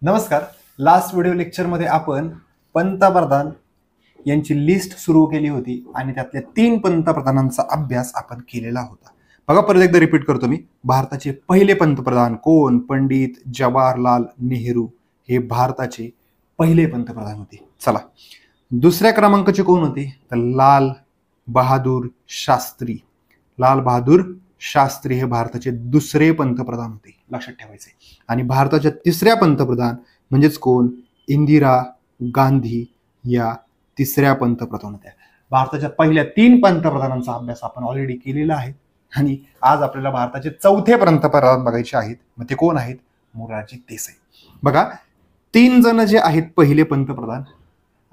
नमस्कार. Last video लेक्चरमध्ये आपण पंतप्रधान यांची लिस्ट सुरू केली होती आणि त्यातल्या 3 पंतप्रधानांचा अभ्यास आपण केलेला होता. बघा, परत एकदा रिपीट करतो मी. भारताचे पहिले पंतप्रधान कोण? पंडित जवाहरलाल नेहरू हे भारताचे पहिले पंतप्रधान होते. चला, दुसऱ्या क्रमांकाचे कोण होते? तर लाल बहादूर शास्त्री. लाल बहादूर शास्त्री हे भारताचे दुसरे पंतप्रधान होते, लक्षात ठेवायचे. आणि भारताच्या तिसऱ्या पंतप्रधान म्हणजेच कोण? इंदिरा गांधी या तिसऱ्या पंतप्रधान होत्या. भारताच्या पहिल्या 3 पंतप्रधानांचा अभ्यास आपण ऑलरेडी केलेला आहे आणि आज आपल्याला भारताचे चौथे पंतप्रधान बघायचे आहेत. मग ते कोण आहेत? मोरारजी देसाई. बघा, 3 जण जे आहेत पहिले पंतप्रधान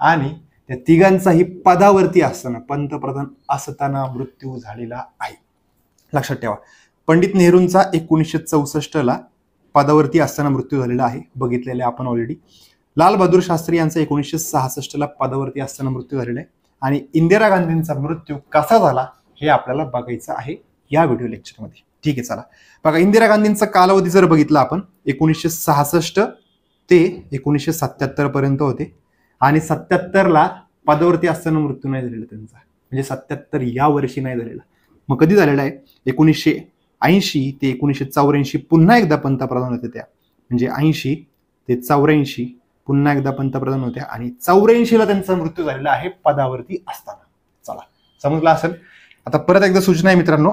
आणि त्या तिघांचाही पदावरती असताना, पंतप्रधान असताना मृत्यू झालेला आहे. लक्षात ठेवा, पंडित नेहरूंचा 1964 पदावरती असताना मृत्यू झालेला आहे, बघितलेले आपण ऑलरेडी. लाल बहादूर शास्त्री यांचा 1966 पदावरती असताना मृत्यू झालेला आहे. आणि इंदिरा गांधींचा मृत्यू कसा झाला हे आपल्याला बघायचं आहे या व्हिडिओ लेक्चरमध्ये. ठीक आहे, चला बघा. इंदिरा गांधींचा कालावधी जर बघितला आपण, 1966 ते 1977 पर्यंत होते आणि 77 पदावरती असताना मृत्यू नाही झालेला त्यांचा, म्हणजे 77 या वर्षी नाही झालेला. मग कधी झालेला आहे? 1980 ते 1984 पुन्हा एकदा पंतप्रधान होते त्या, म्हणजे 80 ते 84 पुन्हा एकदा पंतप्रधान होत्या आणि 84 त्यांचा मृत्यू झालेला आहे पदावरती असताना. चला, समजलं असेल. आता परत एकदा सूचना आहे मित्रांनो,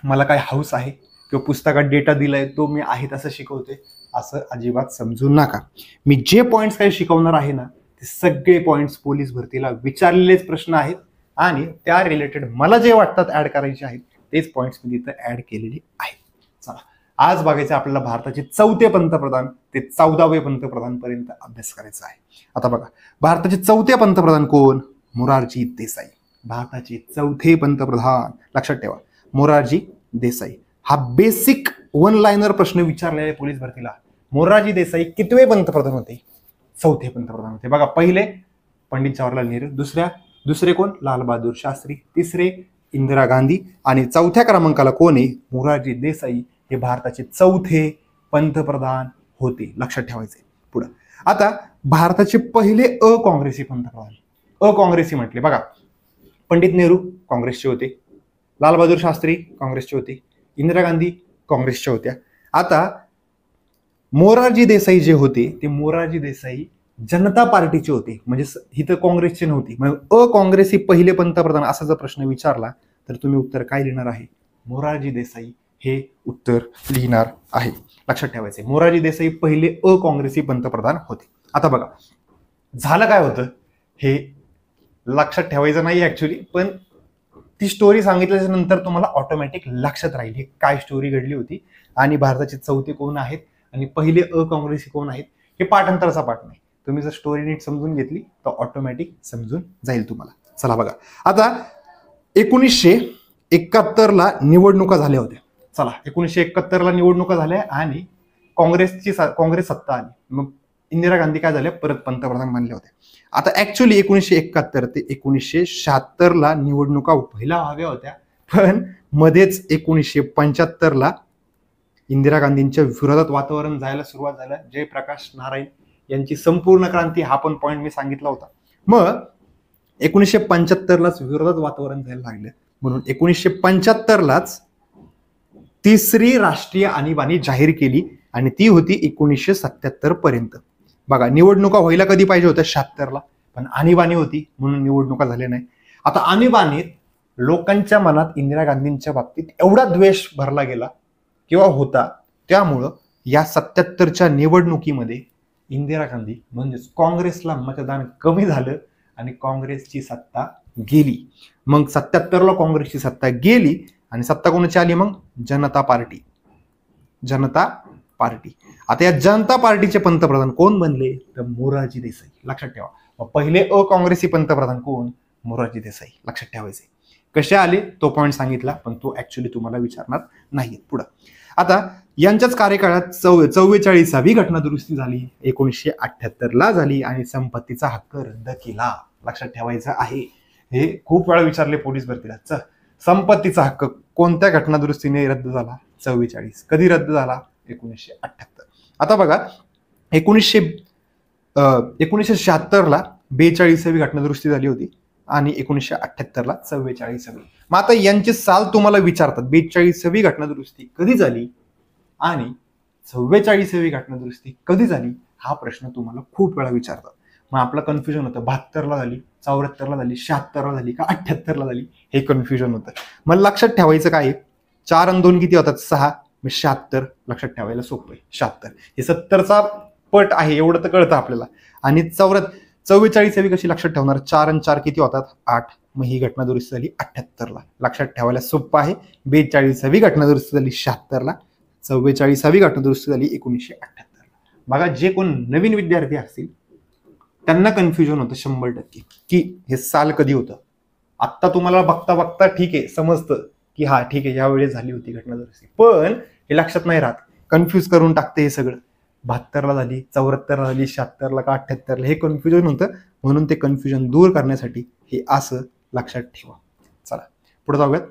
मला काय हाऊस आहे किंवा पुस्तकात डेटा दिलाय तो मी आहे तसं शिकवते असं अजिबात समजू नका. मी जे पॉइंट्स काही शिकवणार आहे ना, ते सगळे पॉइंट्स पोलीस भरतीला विचारलेलेच प्रश्न आहेत आणि त्या रिलेटेड मला जे वाटतात ऍड करायचे आहेत तेच पॉइंट्स मी तिथं ऍड केलेले आहेत. चला, आज बघायचं आपल्याला भारताचे चौथे पंतप्रधान ते 14वे पंतप्रधान पर्यंत अभ्यास करायचा आहे. आता बघा, भारताचे चौथे पंतप्रधान कोण? मोरारजी देसाई. भारताचे चौथे पंतप्रधान, लक्षात ठेवा, मोरारजी देसाई. हा बेसिक 1 लाइनर प्रश्न विचारलेला आहे पोलीस भरतीला. मोरारजी देसाई कितवे पंतप्रधान होते? चौथे पंतप्रधान होते. बघा, पहिले पंडित जवाहरलाल नेहरू, दुसरे कोण? लाल बहादूर शास्त्री, तिसरे इंदिरा गांधी आणि चौथ्या क्रमांकाला कोण आहे? मोरारजी देसाई हे भारताचे चौथे पंतप्रधान होते, लक्षात ठेवायचे. पुढे आता भारताचे पहिले अकाँग्रेसी पंतप्रधान. अकाँग्रेसी म्हटले बघा, पंडित नेहरू काँग्रेसचे होते, लाल बहादूर शास्त्री काँग्रेसचे होते, इंदिरा गांधी काँग्रेसच्या होत्या. आता मोरारजी देसाई जे होते ते मोरारजी देसाई जनता पार्टीचे होते, म्हणजे इथं काँग्रेसचे नव्हती. मग अकाँग्रेसी पहिले पंतप्रधान असा जर प्रश्न विचारला तर तुम्ही उत्तर काय लिहिणार आहे? मोरारजी देसाई हे उत्तर लिहिणार आहे, लक्षात ठेवायचे. मोरारजी देसाई पहिले अकाँग्रेसी पंतप्रधान होते. आता बघा, झालं काय होतं हे लक्षात ठेवायचं नाही ऍक्च्युली, पण ती स्टोरी सांगितल्याच्या नंतर तुम्हाला ऑटोमॅटिक लक्षात राहील ही काय स्टोरी घडली होती आणि भारताचे चौथे कोण आहेत आणि पहिले अकाँग्रेसी कोण आहेत. हे पाठांतराचा पाठ नाही, तुम्ही जर स्टोरी नीट समजून घेतली तर ऑटोमॅटिक समजून जाईल तुम्हाला. चला बघा, आता 1971 निवडणुका झाल्या होत्या. चला, 1971 निवडणुका झाल्या आणि काँग्रेस सत्ता आली. मग इंदिरा गांधी काय झाल्या? परत पंतप्रधान बनल्या होत्या. आता ऍक्च्युली 1971 ते 1976 निवडणुका व्हायला हव्या होत्या, पण मध्येच 1975 इंदिरा गांधींच्या विरोधात वातावरण जायला सुरुवात झालं. जयप्रकाश नारायण यांची संपूर्ण क्रांती हा पण पॉइंट मी सांगितला होता. मग 1975 विरोधात वातावरण जायला लागलं, म्हणून 1975 तिसरी राष्ट्रीय आणीबाणी जाहीर केली आणि ती होती 1977 पर्यंत. बघा, निवडणुका व्हायला कधी पाहिजे होत्या? 76, पण आणीबाणी होती म्हणून निवडणुका झाल्या नाही. आता आणीबाणीत लोकांच्या मनात इंदिरा गांधींच्या बाबतीत एवढा द्वेष भरला गेला किंवा होता, त्यामुळं या 77च्या निवडणुकीमध्ये इंदिरा गांधी म्हणजेच काँग्रेसला मतदान कमी झालं आणि काँग्रेसची सत्ता गेली. मग 77ला काँग्रेसची सत्ता गेली आणि सत्ता कोणाची आली? मग जनता पार्टी. आता या जनता पार्टीचे पंतप्रधान कोण बनले? तर मोरारजी देसाई, लक्षात ठेवा. मग पहिले अकाँग्रेसी पंतप्रधान कोण? मोरारजी देसाई, लक्षात ठेवायचे. कसे आले तो पॉइंट सांगितला, पण तो ऍक्च्युली तुम्हाला विचारणार नाहीये. पुढे आता यांच्याच कार्यकाळात 44वी घटना दुरुस्ती झाली, 1978 झाली आणि संपत्तीचा हक्क रद्द केला, लक्षात ठेवायचं आहे. हे खूप वेळा विचारले पोलीस भरतीला. संपत्तीचा हक्क कोणत्या घटना दुरुस्तीने रद्द झाला? 44. कधी रद्द झाला? 1978. आता बघा, 1976ला 42वी घटनादुरुस्ती झाली होती आणि 1978ला 44वी. मग आता यांचे साल तुम्हाला विचारतात, 42वी घटनादुरुस्ती कधी झाली आणि 44वी घटनादुरुस्ती कधी झाली, हा प्रश्न तुम्हाला खूप वेळा विचारतात. मग आपलं कन्फ्युजन होतं, 72ला झाली, 74ला झाली, 76ला झाली का 78ला झाली, हे कन्फ्युजन होतं. मग लक्षात ठेवायचं काय, 4 आणि 2 किती होतात, 6, मग 76 लक्षात ठेवायला सोपं आहे. 76 हे 70चा पट आहे एवढं तर कळतं आपल्याला. आणि 44वी कशी लक्षात ठेवणार, 4 आणि 4 किती होतात, 8, मग ही घटना दुरुस्ती झाली 78ला. लक्षात ठेवायला सोपं आहे. 42वी घटना दुरुस्ती झाली 76ला, 44वी घटना दुरुस्ती झाली 1978ला. बघा, जे कोण नवीन विद्यार्थी असतील त्यांना कन्फ्युजन होतं 100% की हे साल कधी होतं. आत्ता तुम्हाला बघता बघता ठीक आहे, समजतं की हा ठीक आहे यावेळेस झाली होती घटना दुरुस्ती, पण हे लक्षात नाही राहत, कन्फ्युज करून टाकते हे सगळं. 72ला झाली, 74ला झाली, 76ला का 78ला, हे कन्फ्युजन होतं. म्हणून ते कन्फ्युजन दूर करण्यासाठी हे असं लक्षात ठेवा. चला पुढे जाऊयात.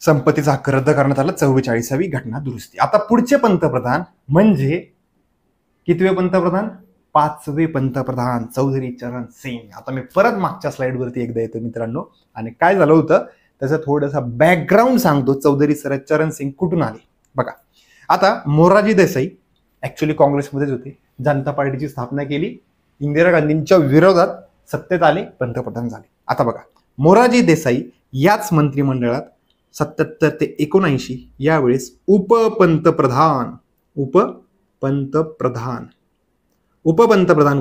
संपत्तीचा हक्क रद्द करण्यात आला, 44वी घटना दुरुस्ती. आता पुढचे पंतप्रधान म्हणजे कितवे पंतप्रधान, 5वे पंतप्रधान चौधरी चरण सिंग. आता मी परत मागच्या स्लाइडवरती एकदा येतो मित्रांनो, आणि काय झालं होतं त्याचा थोडासा बॅकग्राऊंड सांगतो. चौधरी चरण सिंग कुठून आले बघा. आता मोरारजी देसाई ऍक्च्युली काँग्रेसमध्येच होते, जनता पार्टीची स्थापना केली, इंदिरा गांधींच्या विरोधात सत्तेत आले, पंतप्रधान झाले. आता बघा, मोरारजी देसाई याच मंत्रिमंडळात 77 ते 79 यावेळेस उपपंतप्रधान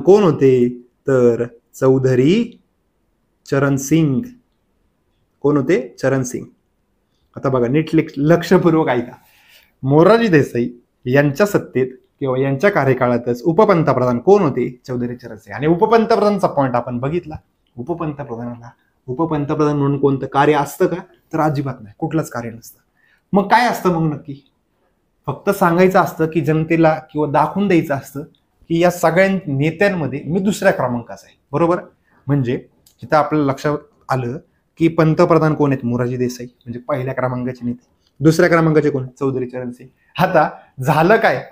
कोण होते, तर चौधरी चरण सिंग. कोण होते, चरण सिंग. आता बघा नीट लक्षपूर्वक ऐका, मोरारजी देसाई यांच्या सत्तेत किंवा यांच्या कार्यकाळातच उपपंतप्रधान कोण होते, चौधरी चरण सिंग. आणि उपपंतप्रधानचा पॉइंट आपण बघितला, उपपंतप्रधान म्हणून कोणतं कार्य असतं का, तर अजिबात नाही, कुठलंच कार्य नसतं. मग काय असतं मग नक्की, फक्त सांगायचं असतं की जनतेला किंवा दाखवून द्यायचं असतं की या सगळ्या नेत्यांमध्ये मी दुसऱ्या क्रमांकाचा आहे, बरोबर. म्हणजे तिथं आपल्याला लक्षात आलं की पंतप्रधान कोण आहेत, मोरारजी देसाई म्हणजे पहिल्या क्रमांकाचे नेते. दुसऱ्या क्रमांकाचे कोण, चौधरी चरण सिंग. आता झालं काय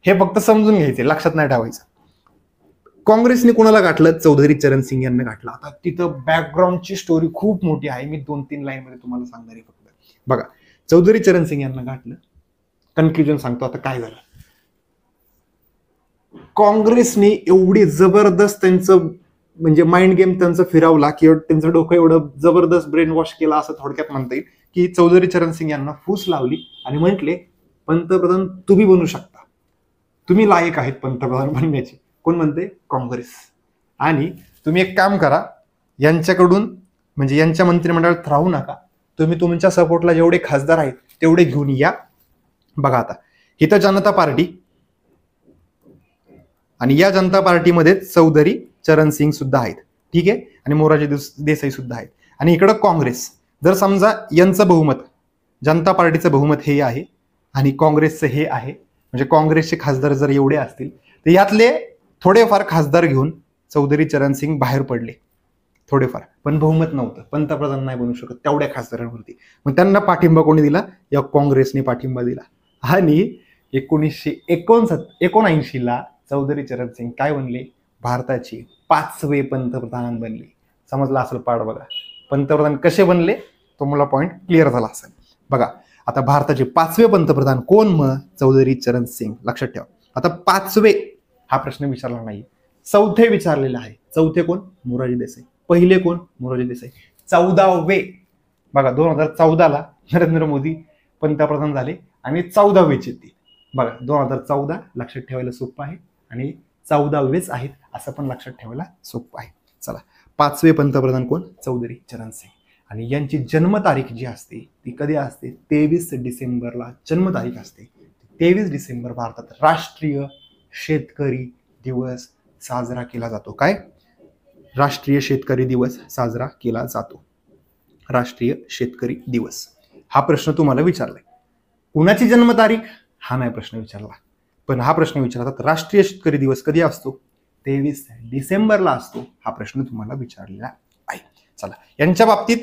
हे फक्त समजून घ्यायचे, लक्षात नाही ठेवायचं. काँग्रेसने कोणाला गाठलं, चौधरी चरण सिंग यांना गाठलं. आता तिथं बॅकग्राऊंडची स्टोरी खूप मोठी आहे, मी 2-3 लाईन मध्ये तुम्हाला सांगणार आहे फक्त. बघा, चौधरी चरण सिंग यांना गाठलं, कन्फ्युजन सांगतो आता काय झालं. काँग्रेसने एवढी जबरदस्त त्यांचं म्हणजे माइंड गेम त्यांचं फिरवला किंवा त्यांचं डोकं एवढं जबरदस्त ब्रेन वॉश केला असं थोडक्यात म्हणता येईल, की चौधरी चरण सिंग यांना फूस लावली आणि म्हटले पंतप्रधान तुम्ही बनू शकता, तुम्ही लायक आहेत पंतप्रधान बनण्याची. कोण म्हणते, काँग्रेस. आणि तुम्ही एक काम करा, यांच्याकडून म्हणजे यांच्या मंत्रिमंडळात राहू नका, तुम्ही तुमच्या सपोर्टला जेवढे खासदार आहेत तेवढे घेऊन या. बघा आता इथं जनता पार्टी आणि या जनता पार्टीमध्ये चौधरी चरण सिंग सुद्धा आहेत, ठीक आहे, आणि मोरारजी देसाई सुद्धा आहेत. आणि इकडं काँग्रेस. जर समजा यांचं बहुमत, जनता पार्टीचं बहुमत हे आहे आणि काँग्रेसचं हे आहे, म्हणजे काँग्रेसचे खासदार जर एवढे असतील तर यातले थोडेफार खासदार घेऊन चौधरी चरण सिंग बाहेर पडले, थोडेफार, पण बहुमत नव्हतं, पंतप्रधान नाही बनू शकत तेवढ्या खासदारांवरती. मग त्यांना पाठिंबा कोणी दिला, या काँग्रेसने पाठिंबा दिला. आणि 1979ला चौधरी चरण सिंग काय बनले, भारताचे 5वे पंतप्रधान बनले. समजला असेल पाठ. बघा पंतप्रधान कसे बनले, तो मला पॉइंट क्लिअर झाला असेल. बघा आता भारताचे 5वे पंतप्रधान कोण, मग चौधरी चरण सिंग. लक्षात ठेवा, आता 5वे हा प्रश्न विचारला नाही, 4थे विचारलेला आहे. 4थे कोण, मोरारजी देसाई. पहिले कोण, मोरारजी देसाई. 14वे बघा, 2014ला नरेंद्र मोदी पंतप्रधान झाले आणि 14वेचे ते. बघा 2014 लक्षात ठेवायला सोपं आहे आणि 14वेच आहेत असं पण लक्षात ठेवायला सोपं आहे. चला, 5वे पंतप्रधान कोण, चौधरी चरण सिंग. आणि यांची जन्मतारीख जी असते ती कधी असते, 23 डिसेंबरला जन्मतारीख असते. 23 डिसेंबर भारतात राष्ट्रीय शेतकरी दिवस साजरा केला जातो. काय, राष्ट्रीय शेतकरी दिवस साजरा केला जातो. राष्ट्रीय शेतकरी दिवस हा प्रश्न तुम्हाला विचारलाय. कुणाची जन्मतारीख हा नाही प्रश्न विचारला, पण हा प्रश्न विचारतात राष्ट्रीय शेतकरी दिवस कधी असतो, 23 डिसेंबरला असतो. हा प्रश्न तुम्हाला विचारलेला आहे. चला, यांच्या बाबतीत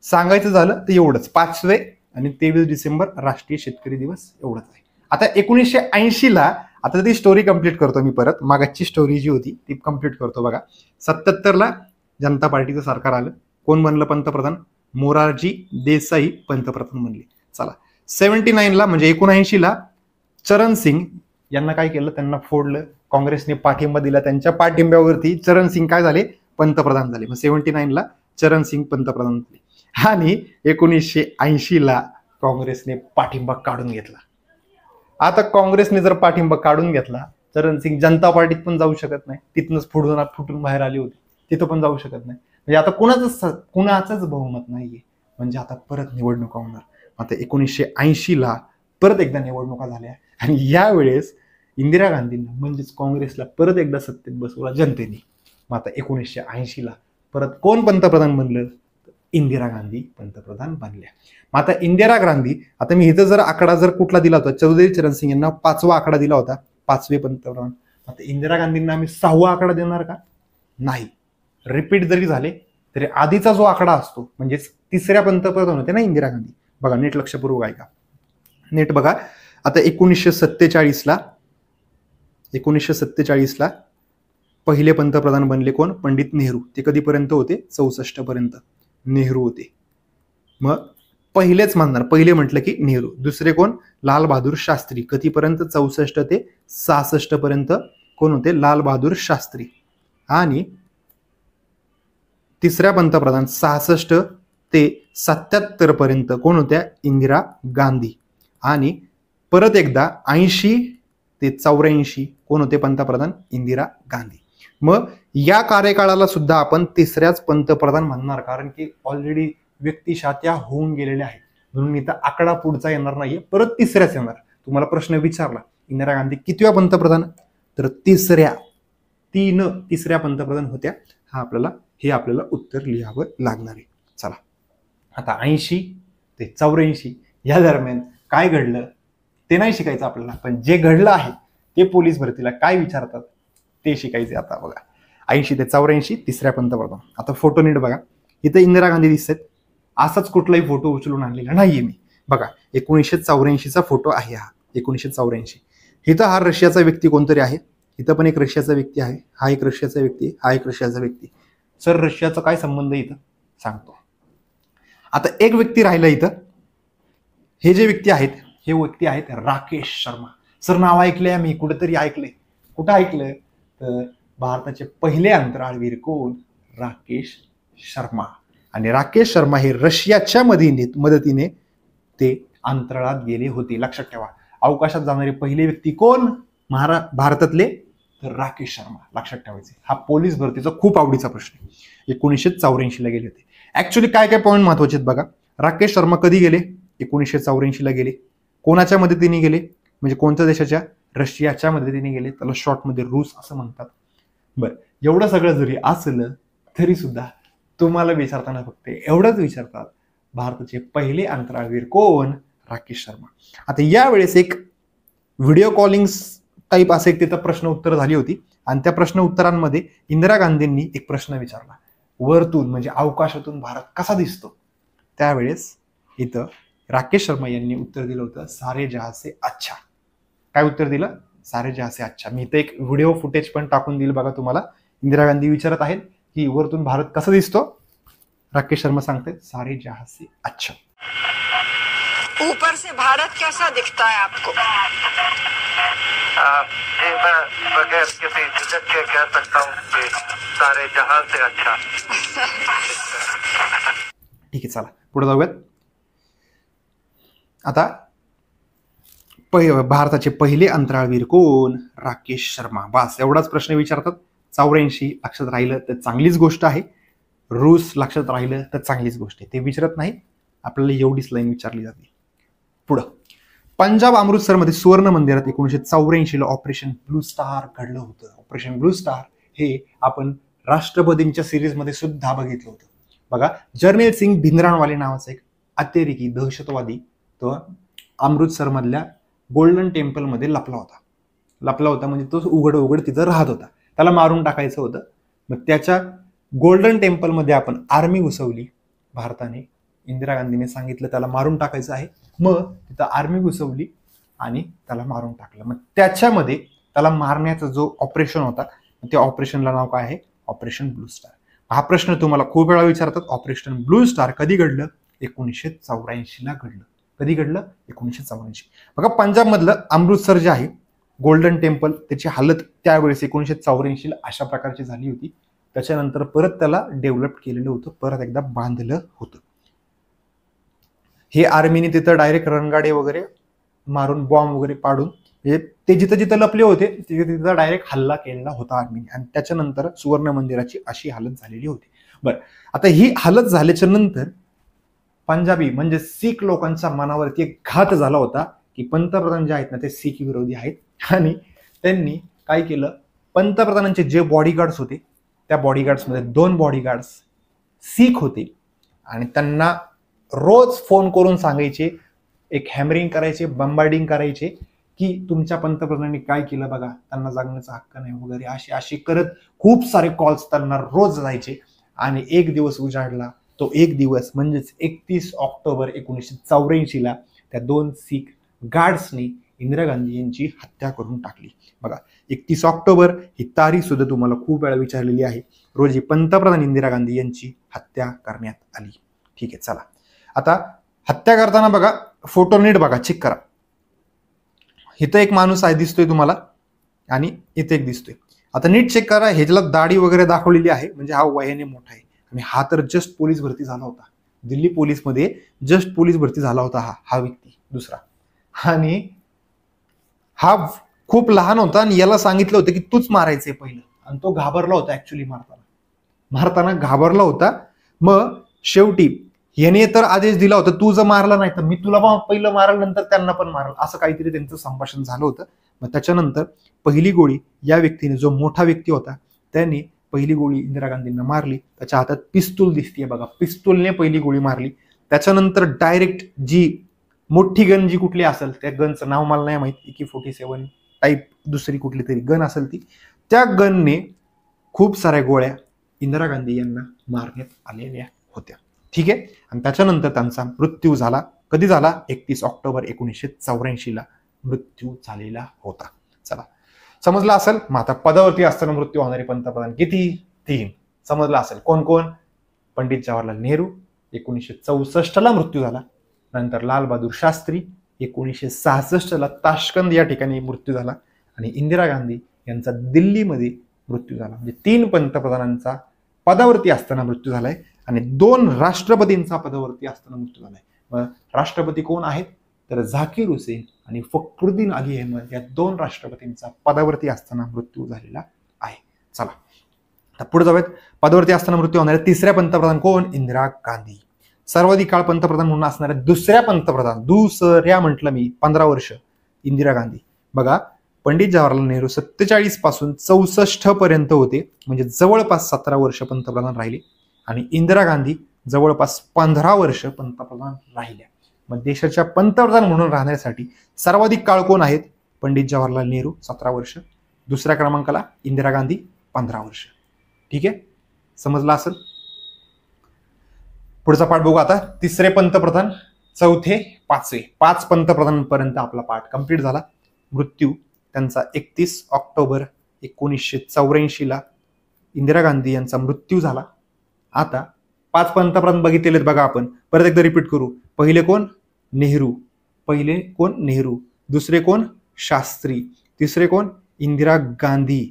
सांगायचं झालं तर एवढंच, 5वे आणि 23 डिसेंबर राष्ट्रीय शेतकरी दिवस एवढंच आहे. आता 1980ला, आता ती स्टोरी कंप्लीट करतो मी परत, मागची स्टोरी जी होती ती कंप्लीट करतो बघा. 77ला जनता पार्टीचं सरकार आलं. कोण बनलं पंतप्रधान? मोरारजी देसाई पंतप्रधान बनले. चला 79ला म्हणजे 79ला चरण सिंग यांना काय केलं? त्यांना फोडलं. काँग्रेसने पाठिंबा दिला. त्यांच्या पाठिंब्यावरती चरण सिंग काय झाले? पंतप्रधान झाले. मग 79ला चरण सिंग पंतप्रधान झाले. आणि 1980ला काँग्रेसने पाठिंबा काढून घेतला. आता काँग्रेसने जर पाठिंबा काढून घेतला, चरण सिंग जनता पार्टीत पण जाऊ शकत नाही. तिथूनच फुटून बाहेर आली होती, तिथं पण जाऊ शकत नाही. म्हणजे आता कुणाचंच बहुमत नाहीये. म्हणजे आता परत निवडणुका होणार. आता 1980ला परत एकदा निवडणुका झाल्या आणि यावेळेस इंदिरा गांधींना म्हणजेच काँग्रेसला परत एकदा सत्तेत बसवला जनतेने. मग आता 1980ला परत कोण पंतप्रधान बनलं? इंदिरा गांधी पंतप्रधान बनल्या. मग आता इंदिरा गांधी, आता मी इथं जर आकडा जर कुठला दिला होता, चौधरी चरण सिंग यांना 5वा आकडा दिला होता, 5वे पंतप्रधान. आता इंदिरा गांधींना आम्ही 6वा आकडा देणार का? नाही. रिपीट जरी झाले तरी आधीचा जो आकडा असतो, म्हणजे 3ऱ्या पंतप्रधान होते ना इंदिरा गांधी. बघा नीट लक्षपूर्वक ऐका, नीट बघा. आता 1947ला पहिले पंतप्रधान बनले कोण? पंडित नेहरू. ते कधीपर्यंत होते? 64 पर्यंत नेहरू होते. मग पहिलेच मानणार, पहिले म्हटलं की नेहरू. दुसरे कोण? लाल बहादूर शास्त्री. कधीपर्यंत? 64 ते 66 पर्यंत कोण होते? लाल बहादूर शास्त्री. आणि तिसऱ्या पंतप्रधान 66 ते 77 पर्यंत कोण होत्या? इंदिरा गांधी. आणि परत एकदा 80 ते 84 कोण होते पंतप्रधान? इंदिरा गांधी. मग या कार्यकाळाला सुद्धा आपण 3ऱ्याच पंतप्रधान म्हणणार, कारण की ऑलरेडी व्यक्तिशः त्या होऊन गेलेल्या आहेत. म्हणून इथं आकडा पुढचा येणार नाहीये, परत 3ऱ्याच येणार. तुम्हाला प्रश्न विचारला इंदिरा गांधी कितव्या पंतप्रधान? तर 3ऱ्या पंतप्रधान होत्या. हे आपल्याला उत्तर लिहावं लागणार आहे. चला आता 80 ते 84 या दरम्यान काय घडलं ते नाही शिकायचं आपल्याला, पण जे घडलं आहे ते पोलीस भरतीला काय विचारतात ते शिकायचे. आता बघा 80 ते 84 3ऱ्या पंतप्रधान. आता फोटो नीट बघा. इथं इंदिरा गांधी दिसतात. असाच कुठलाही फोटो उचलून आणलेला नाहीये मी. बघा 1984चा फोटो आहे हा. 1984. इथं हा रशियाचा व्यक्ती कोणतरी आहे. इथं पण एक रशियाचा व्यक्ती आहे. हा एक रशियाचा व्यक्ती, हा एक रशियाचा व्यक्ती. सर रशियाचा काय संबंध इथं सांगतो. आता एक व्यक्ती राहिला इथं. हे जे व्यक्ती आहेत, हे व्यक्ती आहेत राकेश शर्मा. सर नाव ऐकलंय मी, कुठेतरी ऐकलंय. कुठं ऐकलं? तर भारताचे पहिले अंतराळवीर कोण? राकेश शर्मा. आणि राकेश शर्मा हे रशियाच्या मदतीने ते अंतराळात गेले होते. लक्षात ठेवा. अवकाशात जाणारे पहिले व्यक्ती कोण? भारतातले? तर राकेश शर्मा. लक्षात ठेवायचे. हा पोलीस भरतीचा खूप आवडीचा प्रश्न. 1984ला गेले होते. ऍक्च्युली काय काय पॉईंट महत्वाचे आहेत बघा. राकेश शर्मा कधी गेले? 1984ला गेले. कोणाच्या मदतीने गेले? म्हणजे कोणत्या देशाच्या? रशियाच्या मदतीने गेले. त्याला शॉर्टमध्ये रूस असं म्हणतात. बरं, एवढं सगळं जरी असलं तरी सुद्धा तुम्हाला विचारताना फक्त एवढंच विचारतात, भारताचे पहिले अंतराळवीर कोण? राकेश शर्मा. आता यावेळेस एक व्हिडिओ कॉलिंग टाईप असं एक तिथं प्रश्न उत्तर झाली होती. आणि त्या प्रश्न उत्तरांमध्ये इंदिरा गांधींनी एक प्रश्न विचारला, वरतून म्हणजे अवकाशातून भारत कसा दिसतो? त्यावेळेस इथं राकेश शर्मा यांनी उत्तर दिलं होतं, सारे जहां से अच्छा. काय उत्तर दिलं? सारे जहां से अच्छा. मी इथं एक व्हिडिओ फुटेज पण टाकून दिलं बघा तुम्हाला. इंदिरा गांधी विचारत आहेत की वरतून भारत कसा दिसतो? राकेश शर्मा सांगते सारे जहां से अच्छा. ऊपर से भारत कैसा दिखता है आपको? जी मैं बगैर किसी झिझक के कह सकता हूँ कि सारे जहां से अच्छा. ठीक आहे, चला पुढे जाऊयात. आता भारताचे पहिले अंतराळवीर कोण? राकेश शर्मा. बस एवढाच प्रश्न विचारतात. 84 लक्षात राहिलं तर चांगलीच गोष्ट आहे. रूस लक्षात राहिलं तर चांगलीच गोष्ट आहे. ते विचारत नाही, आपल्याला एवढीच लाईन विचारली जाते. पुढं पंजाब अमृतसरमध्ये सुवर्ण मंदिरात 1984ला ऑपरेशन ब्लू स्टार घडलं होतं. ऑपरेशन ब्लू स्टार हे आपण राष्ट्रपतींच्या सिरीजमध्ये सुद्धा बघितलं होतं. बघा जर्नेल सिंग भिंद्रानवाले नावाचा एक अतिरेकी दहशतवादी तो अमृतसर मधल्या गोल्डन टेम्पलमध्ये लपला होता म्हणजे तो उघड तिथं राहत होता. त्याला मारून टाकायचं होतं. मग त्याच्या गोल्डन टेम्पलमध्ये आपण आर्मी घुसवली भारताने. इंदिरा गांधीने सांगितलं त्याला मारून टाकायचं आहे. मग तिथं आर्मी घुसवली आणि त्याला मारून टाकलं. मग त्याच्यामध्ये त्याला मारण्याचा जो ऑपरेशन होता त्या ऑपरेशनला नाव काय आहे? Operation blue star. हा प्रश्न तुम्हाला खूप वेळा विचारतात. ऑपरेशन ब्लू स्टार कधी घडलं? 1984ला घडलं. कधी घडलं? 1984. बघा पंजाबमधलं अमृतसर जे आहे गोल्डन टेम्पल त्याची हालत त्यावेळेस 1984ला अशा प्रकारची झाली होती. त्याच्यानंतर परत त्याला डेव्हलप केलेलं होतं, परत एकदा बांधलं होतं. हे आर्मीने तिथं डायरेक्ट रणगाडे वगैरे मारून बॉम्ब वगैरे पाडून ते जिथं जिथं लपले होते तिथे तिथं डायरेक्ट हल्ला केलेला होता आर्मीने आणि त्याच्यानंतर सुवर्ण मंदिराची अशी हालत झालेली होती. बरं, आता ही हालत झाल्याच्या नंतर पंजाबी म्हणजे शीख लोकांच्या मनावरती एक घात झाला होता की पंतप्रधान जे आहेत ना ते शीख विरोधी आहेत आणि त्यांनी काय केलं, पंतप्रधानांचे जे बॉडीगार्ड्स होते त्या बॉडीगार्ड्समध्ये 2 बॉडीगार्ड्स शीख होते आणि त्यांना रोज फोन करून सांगायचे, एक हॅमरिंग करायचे, बंबार्डिंग करायचे की तुमच्या पंतप्रधानांनी काय केलं बघा, त्यांना जगण्याचा हक्क नाही वगैरे, अशी करत खूप सारे कॉल्स त्यांना रोज जायचे. आणि एक दिवस उजाडला, तो एक दिवस म्हणजेच 31 ऑक्टोबर 1984ला त्या 2 शीख गार्ड्सनी इंदिरा गांधी यांची हत्या करून टाकली. बघा 31 ऑक्टोबर ही तारीख सुद्धा तुम्हाला खूप वेळा विचारलेली आहे. रोजी पंतप्रधान इंदिरा गांधी यांची हत्या करण्यात आली. ठीक आहे, चला आता हत्या करताना बघा फोटो नीट बघा, चेक करा. इथं एक माणूस आहे दिसतोय तुम्हाला आणि इथे एक दिसतोय. आता नीट चेक करा, ह्याला दाढी वगैरे दाखवलेली आहे म्हणजे हा वयाने मोठा आहे आणि हा तर जस्ट पोलीस भरती झाला होता. दिल्ली पोलीसमध्ये जस्ट पोलीस भरती झाला होता हा व्यक्ती दुसरा. आणि हा खूप लहान होता आणि याला सांगितलं होतं की तूच मारायचंय पहिलं आणि तो घाबरला होता. ऍक्च्युली मारताना घाबरला होता. मग शेवटी याने तर आदेश दिला होता तू जर मारला नाही तर मी तुला पहिलं मारल नंतर त्यांना पण मारल, असं काहीतरी त्यांचं संभाषण झालं होतं. मग त्याच्यानंतर पहिली गोळी या व्यक्तीने, जो मोठा व्यक्ती होता त्याने पहिली गोळी इंदिरा गांधींना मारली. त्याच्या हातात पिस्तूल दिसतीये बघा, पिस्तूलने पहिली गोळी मारली. त्याच्यानंतर डायरेक्ट जी मोठी गन जी कुठली असेल, त्या गनचं नाव मला नाही माहित, AK-47 टाईप दुसरी कुठली तरी गन असेल ती, त्या गनने खूप साऱ्या गोळ्या इंदिरा गांधी यांना मारण्यात आलेल्या होत्या. ठीक आहे, आणि त्याच्यानंतर त्यांचा मृत्यू झाला. कधी झाला? 31 ऑक्टोबर 1984ला मृत्यू झालेला होता. चला समजलं असेल. मग आता पदावरती असताना मृत्यू होणारे पंतप्रधान किती? 3. समजलं असेल कोण कोण? पंडित जवाहरलाल नेहरू 1964ला मृत्यू झाला. नंतर लाल बहादूर शास्त्री 1966ला ताशकंद या ठिकाणी मृत्यू झाला. आणि इंदिरा गांधी यांचा दिल्लीमध्ये मृत्यू झाला. म्हणजे 3 पंतप्रधानांचा पदावरती असताना मृत्यू झालाय आणि 2 राष्ट्रपतींचा पदावरती असताना मृत्यू झालाय. मग राष्ट्रपती कोण आहेत? तर झाकीर हुसेन आणि फखरुद्दीन अली अहमद या 2 राष्ट्रपतींचा पदावरती असताना मृत्यू झालेला आहे. चला आता पुढे जाऊयात. पदावरती असताना मृत्यू होणाऱ्या 3ऱ्या पंतप्रधान कोण? इंदिरा गांधी. सर्वाधिक काळ पंतप्रधान म्हणून असणाऱ्या 2ऱ्या पंतप्रधान, दुसऱ्या म्हटलं मी, 15 वर्ष, इंदिरा गांधी. बघा पंडित जवाहरलाल नेहरू 47 पासून 64 पर्यंत होते, म्हणजे जवळपास 17 वर्ष पंतप्रधान राहिले. आणि इंदिरा गांधी जवळपास 15 वर्ष पंतप्रधान राहिल्या. मग देशाच्या पंतप्रधान म्हणून राहण्यासाठी सर्वाधिक काळ कोण आहेत? पंडित जवाहरलाल नेहरू 17 वर्ष, दुसऱ्या क्रमांकाला इंदिरा गांधी 15 वर्ष. ठीक आहे, समजलं असेल. पुढचा पाठ बघू आता. 3रे पंतप्रधान, 4थे, 5वे, 5 पंतप्रधानांपर्यंत आपला पाठ कंप्लीट झाला. मृत्यू त्यांचा 31 ऑक्टोबर 1984ला इंदिरा गांधी यांचा मृत्यू झाला. आता 5 पंतप्रधान बघितलेले बघा आपण, परत एकदा रिपीट करू. पहिले कोण? नेहरू. पहिले कोण? नेहरू. दुसरे कोण? शास्त्री. तिसरे कोण? इंदिरा गांधी.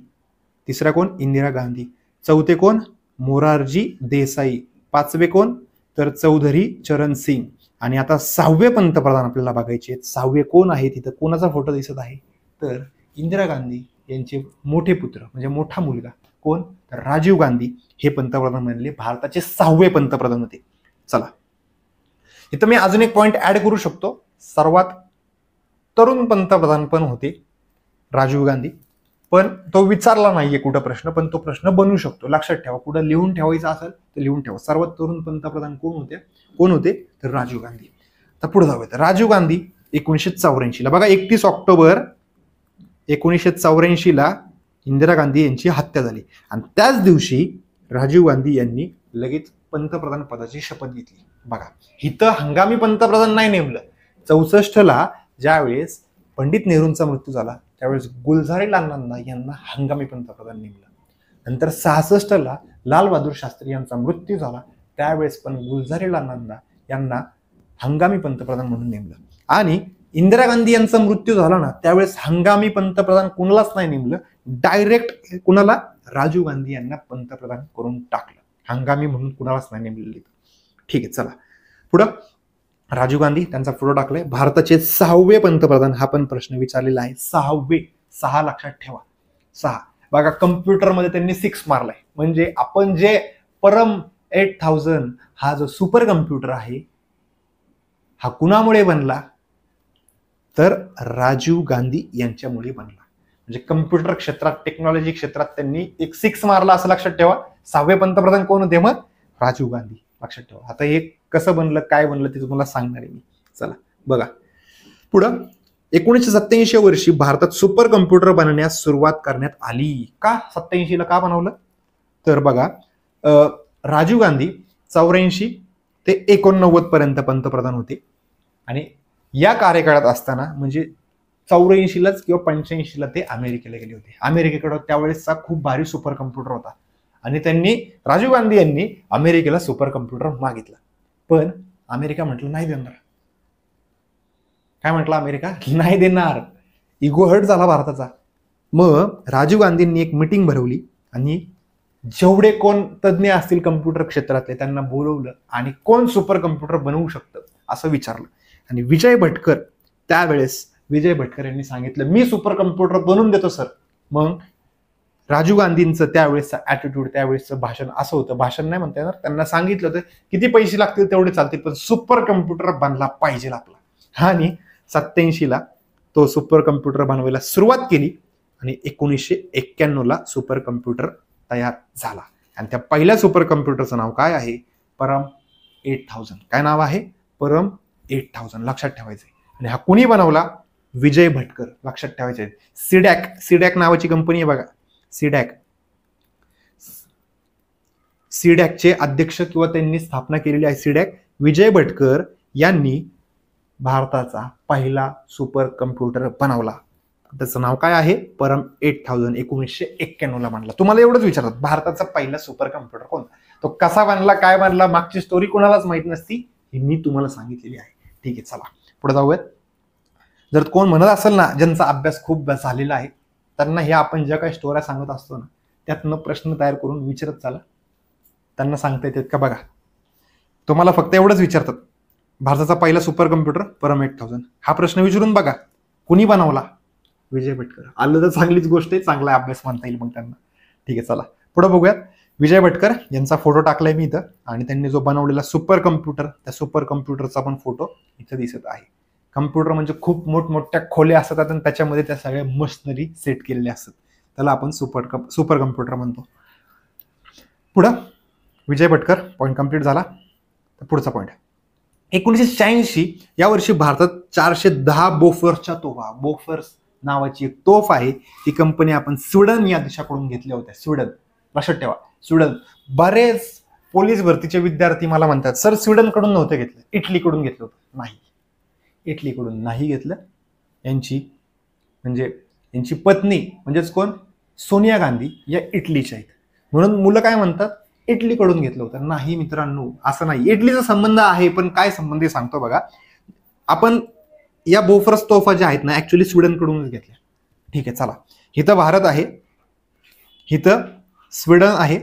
तिसरा कोण? इंदिरा गांधी. चौथे कोण? मोरारजी देसाई. 5वे कोण? तर चौधरी चरण सिंग. आणि आता 6वे पंतप्रधान आपल्याला बघायचे. 6वे कोण आहे? तिथं कोणाचा फोटो दिसत आहे? तर इंदिरा गांधी यांचे मोठे पुत्र म्हणजे मोठा मुलगा कोण? तर राजीव गांधी हे पंतप्रधान बनले. भारताचे 6वे पंतप्रधान होते. चला इथं मी अजून एक पॉइंट ऍड करू शकतो. सर्वात तरुण पंतप्रधान पण होते राजीव गांधी, पण तो विचारला नाहीये कुठं प्रश्न, पण तो प्रश्न बनू शकतो. लक्षात ठेवा, कुठं लिहून ठेवायचा असेल तर लिहून ठेवा. सर्वात तरुण पंतप्रधान कोण होते? तर राजीव गांधी. तर पुढे जाऊयात. राजीव गांधी 1984ला बघा 31 ऑक्टोबर 1984ला इंदिरा गांधी यांची हत्या झाली आणि त्याच दिवशी राजीव गांधी यांनी लगेच पंतप्रधान पदाची शपथ घेतली. बघा इथं हंगामी पंतप्रधान नाही नेमलं. 64ला ज्यावेळेस पंडित नेहरूंचा मृत्यू झाला त्यावेळेस गुलझारीलाल नंदा यांना हंगामी पंतप्रधान नेमलं. नंतर 66ला लाल बहादूर शास्त्री यांचा मृत्यू झाला त्यावेळेस पण गुलझारीलाल नंदा यांना हंगामी पंतप्रधान म्हणून नेमलं. आणि इंदिरा गांधी यांचा मृत्यू झाला ना त्यावेळेस हंगामी पंतप्रधान कुणालाच नाही नेमलं, डायरेक्ट कुणाला, राजीव गांधी यांना पंतप्रधान करून टाकलं. हंगामी म्हणून कुणालाच नाही नेमलेलं. ठीक आहे, चला पुढं. राजीव गांधी त्यांचा फोटो टाकलाय. भारताचे 6वे पंतप्रधान हा पण प्रश्न विचारलेला आहे. 6वे, 6 लक्षात ठेवा, 6. बघा कम्प्युटरमध्ये त्यांनी 6 मारलाय. म्हणजे आपण जे परम 8000 हा जो सुपर कम्प्युटर आहे हा कुणामुळे बनला, तर राजीव गांधी यांच्यामुळे बनला. म्हणजे कम्प्युटर क्षेत्रात, टेक्नॉलॉजी क्षेत्रात त्यांनी एक 6 मारला असं लक्षात ठेवा. 6वे पंतप्रधान कोण होते मग? राजीव गांधी, लक्षात ठेवा. आता हे कसं बनलं, काय बनलं ते तुम्हाला सांगणार आहे मी. चला बघा पुढं. 1987 वर्षी भारतात सुपर कम्प्युटर बनवण्यास सुरुवात करण्यात आली. का 87ला का बनवलं? तर बघा राजीव गांधी 84 ते 89 पर्यंत पंतप्रधान होते आणि या कार्यकाळात असताना म्हणजे 84लाच किंवा 85ला ते अमेरिकेला गेले होते. अमेरिकेकडे त्यावेळेसचा खूप भारी सुपर कम्प्युटर होता आणि त्यांनी, राजीव गांधी यांनी अमेरिकेला सुपर कम्प्युटर मागितला. पण अमेरिका म्हटलं नाही देणार. काय म्हटलं अमेरिका? नाही देणार. इगो हर्ट झाला भारताचा. मग राजीव गांधींनी एक मीटिंग भरवली आणि जेवढे कोण तज्ज्ञ असतील कम्प्युटर क्षेत्रातले त्यांना बोलवलं आणि कोण सुपर कम्प्युटर बनवू शकतं असं विचारलं. आणि विजय भटकर, त्यावेळेस विजय भटकर यांनी सांगितलं मी सुपर कम्प्युटर बनवून देतो सर. मग राजीव गांधींचं त्यावेळेसचं ॲटिट्यूड, त्यावेळेसचं भाषण असं होतं, भाषण नाही म्हणता येणार, त्यांना सांगितलं होतं किती पैसे लागतील तेवढे चालतील पण सुपर कम्प्युटर बनला पाहिजे आपला. आणि 87ला तो सुपर कम्प्युटर बनवायला सुरुवात केली आणि 1991ला सुपर कम्प्युटर तयार झाला. आणि त्या पहिल्या सुपर कम्प्युटरचं नाव काय आहे? परम 8000. काय नाव आहे? परम 8000, लक्षात ठेवायचंय. आणि हा कुणी बनवला? विजय भटकर, लक्षात ठेवायचे. सीडॅक नावाची कंपनी आहे बघा, सीडॅकचे अध्यक्ष किंवा त्यांनी स्थापना केलेली आहे सीडॅक. विजय भटकर यांनी भारताचा पहिला सुपर कम्प्युटर बनवला. त्याचं नाव काय आहे? परम 8000, 1991ला बनला. तुम्हाला एवढंच विचारतात भारताचा पहिला सुपर कम्प्युटर कोणता, तो कसा बनला, काय बनला, मागची स्टोरी कोणालाच माहित नसती, ही मी तुम्हाला सांगितलेली आहे. ठीक आहे, चला पुढे जाऊयात. जर कोण म्हणत असेल ना ज्यांचा अभ्यास खूप झालेला आहे त्यांना ह्या आपण ज्या काही स्टोऱ्या सांगत असतो ना त्यातनं प्रश्न तयार करून विचारत चला, त्यांना सांगता येतात का बघा. तुम्हाला फक्त एवढंच विचारतात भारताचा पहिला सुपर कम्प्युटर परम 8000 हा प्रश्न विचारून बघा. कुणी बनवला? विजय भटकर. आलं तर चांगलीच गोष्ट आहे, चांगला अभ्यास म्हणता येईल मग त्यांना. ठीक आहे, चला पुढे बघूयात. विजय भटकर यांचा फोटो टाकलाय मी इथं आणि त्यांनी जो बनवलेला सुपर कम्प्युटर, त्या सुपर कम्प्युटरचा पण फोटो इथं दिसत आहे. कम्प्युटर म्हणजे खूप मोठमोठ्या खोल्या असतात आणि त्याच्यामध्ये त्या सगळ्या मशिनरी सेट केलेल्या असतात, त्याला आपण सुपर कम्प्युटर म्हणतो. पुढं विजय भटकर पॉईंट कंप्लीट झाला. तर पुढचा पॉईंट 1986 या वर्षी भारतात 410 बोफर्सच्या तोफा, बोफर्स नावाची एक तोफ आहे, ती कंपनी आपण स्वीडन या देशाकडून घेतल्या होत्या. स्वीडन, लक्षात ठेवा स्वीडन. बरेच पोलीस भरतीचे विद्यार्थी मला म्हणतात सर स्वीडनकडून नव्हते घेतलं, इटलीकडून घेतलं होतं. नाही, इटलीकडून नाही घेतलं. यांची पत्नी म्हणजेच कोण? सोनिया गांधी या इटलीच्या आहेत, म्हणून मुलं काय म्हणतात इटलीकडून घेतलं होतं. नाही मित्रांनो, असं नाही. इटलीचा संबंध आहे पण काय संबंध सांगतो बघा. आपण या बोफर्स तोफा ज्या आहेत ना ऍक्च्युली स्वीडनकडूनच घेतल्या. ठीक आहे, चला. इथं भारत आहे, इथं स्वीडन आहे,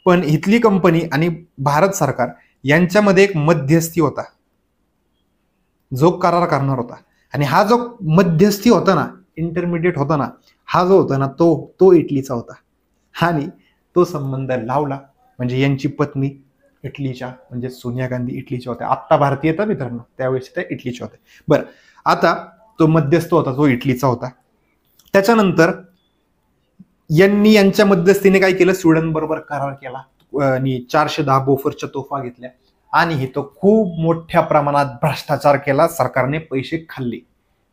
पण इथली कंपनी आणि भारत सरकार यांच्यामध्ये एक मध्यस्थी होता जो करार करणार होता. आणि हा जो मध्यस्थी होता ना, इंटरमिडिएट होता ना, हा जो होता ना तो इटलीचा होता. आणि तो संबंध लावला म्हणजे यांची पत्नी इटलीच्या म्हणजे सोनिया गांधी इटलीच्या होत्या. आत्ता भारतीय तर मित्रांनो, त्यावेळेस त्या इटलीच्या होत्या. बरं, आता तो मध्यस्थ होता जो इटलीचा होता. त्याच्यानंतर यांनी यांच्या मध्यस्थीने काय केलं? स्वीडन बरोबर करार केला आणि 410 बोफर्सच्या तोफा घेतल्या आणि हे तो खूप मोठ्या प्रमाणात भ्रष्टाचार केला, सरकारने पैसे खाल्ले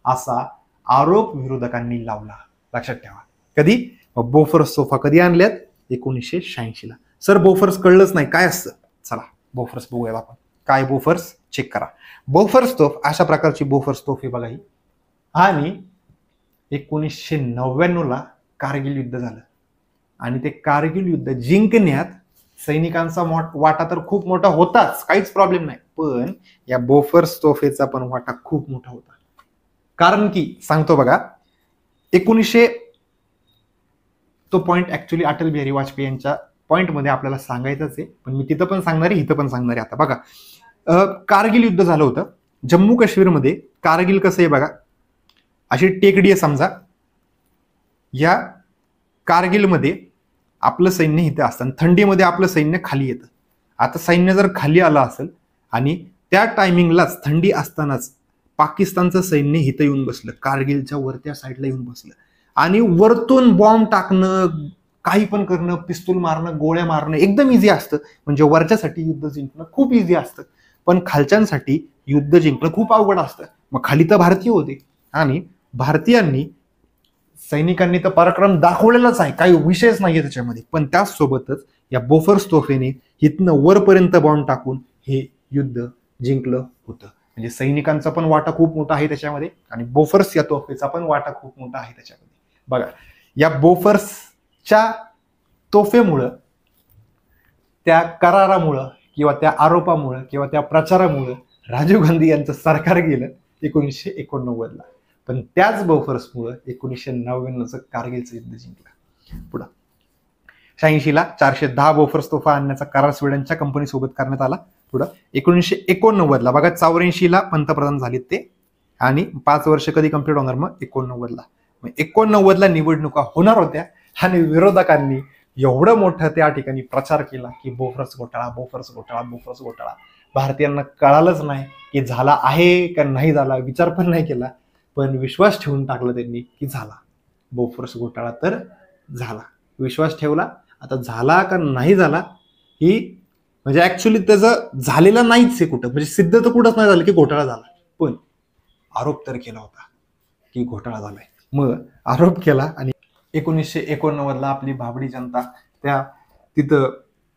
असा आरोप विरोधकांनी लावला. लक्षात ठेवा. कधी? बोफर्स तोफा कधी आणल्यात? 1986ला. सर बोफर्स कळलंच नाही काय असतं. चला बोफर्स बघूयात आपण. काय बोफर्स? चेक करा. बोफर्स तोफ अशा प्रकारची बोफर्स तोफ आहे बघा ही. आणि 1999ला कारगिल युद्ध झालं आणि ते कारगिल युद्ध जिंकण्यात सैनिकांचा वाटा तर खूप मोठा होताच, काहीच प्रॉब्लेम नाही, पण या बोफर्स तोफेचा पण वाटा खूप मोठा होता. कारण की सांगतो बघा, 1900 तो पॉइंट ऍक्च्युली अटल बिहारी वाजपेयी यांच्या पॉइंटमध्ये आपल्याला सांगायचंच आहे, पण मी तिथं पण सांगणार आहे, इथं पण सांगणार आहे. आता बघा, कारगिल युद्ध झालं होतं जम्मू काश्मीरमध्ये. कारगिल कसं आहे बघा, अशी टेकडी आहे समजा. या कारगिलमध्ये आपलं सैन्य इथं असतं आणि थंडीमध्ये आपलं सैन्य खाली येतं. आता सैन्य जर खाली आलं असेल आणि त्या टायमिंगलाच थंडी असतानाच पाकिस्तानचं सैन्य इथं येऊन बसलं, कारगिलच्या वरत्या साईडला येऊन बसलं आणि वरतून बॉम्ब टाकणं, काही पण करणं, पिस्तूल मारणं, गोळ्या मारणं एकदम इझी असतं. म्हणजे वरच्यासाठी युद्ध जिंकणं खूप इझी असतं, पण खालच्यांसाठी युद्ध जिंकणं खूप अवघड असतं. मग खाली तर भारतीय होते आणि भारतीयांनी सैनिकांनी तर पराक्रम दाखवलेलाच आहे, काही विषयच नाहीये त्याच्यामध्ये, पण त्याचसोबतच या बोफर्स तोफेने इथनं वरपर्यंत बॉम्ब टाकून हे युद्ध जिंकलं होतं. म्हणजे सैनिकांचा पण वाटा खूप मोठा आहे त्याच्यामध्ये आणि बोफर्स या तोफेचा पण वाटा खूप मोठा आहे त्याच्यामध्ये. बघा, या बोफर्सच्या तोफेमुळं, त्या करारामुळं किंवा त्या आरोपामुळं किंवा त्या प्रचारामुळं राजीव गांधी यांचं सरकार गेलं 1989ला. पण त्याच बोफर्समुळं 1999चं कारगिलचं युद्ध जिंकलं. पुढं 86ला 410 बोफर्स तोफा आणण्याचा करार स्वीडनच्या कंपनीसोबत करण्यात आला. पुढं 1989ला बघा, 84ला पंतप्रधान झालेत ते आणि 5 वर्ष कधी कंप्लीट होणार मग 89ला. मग 89ला निवडणुका होणार होत्या आणि विरोधकांनी एवढं मोठं त्या ठिकाणी प्रचार केला की बोफर्स घोटाळा, बोफर्स घोटाळा, बोफर्स घोटाळा. भारतीयांना कळालंच नाही की झाला आहे का नाही झाला, विचार पण नाही केला, पण विश्वास ठेवून टाकला त्यांनी की झाला बोफर्स घोटाळा, तर झाला. विश्वास ठेवला. आता झाला का नाही झाला ही म्हणजे ऍक्च्युली त्याचं झालेलं नाहीच आहे कुठं, म्हणजे सिद्ध तर कुठंच नाही झालं की घोटाळा झाला, पण आरोप तर केला होता की घोटाळा झालाय. मग आरोप केला आणि 1989ला आपली भाबडी जनता तिथं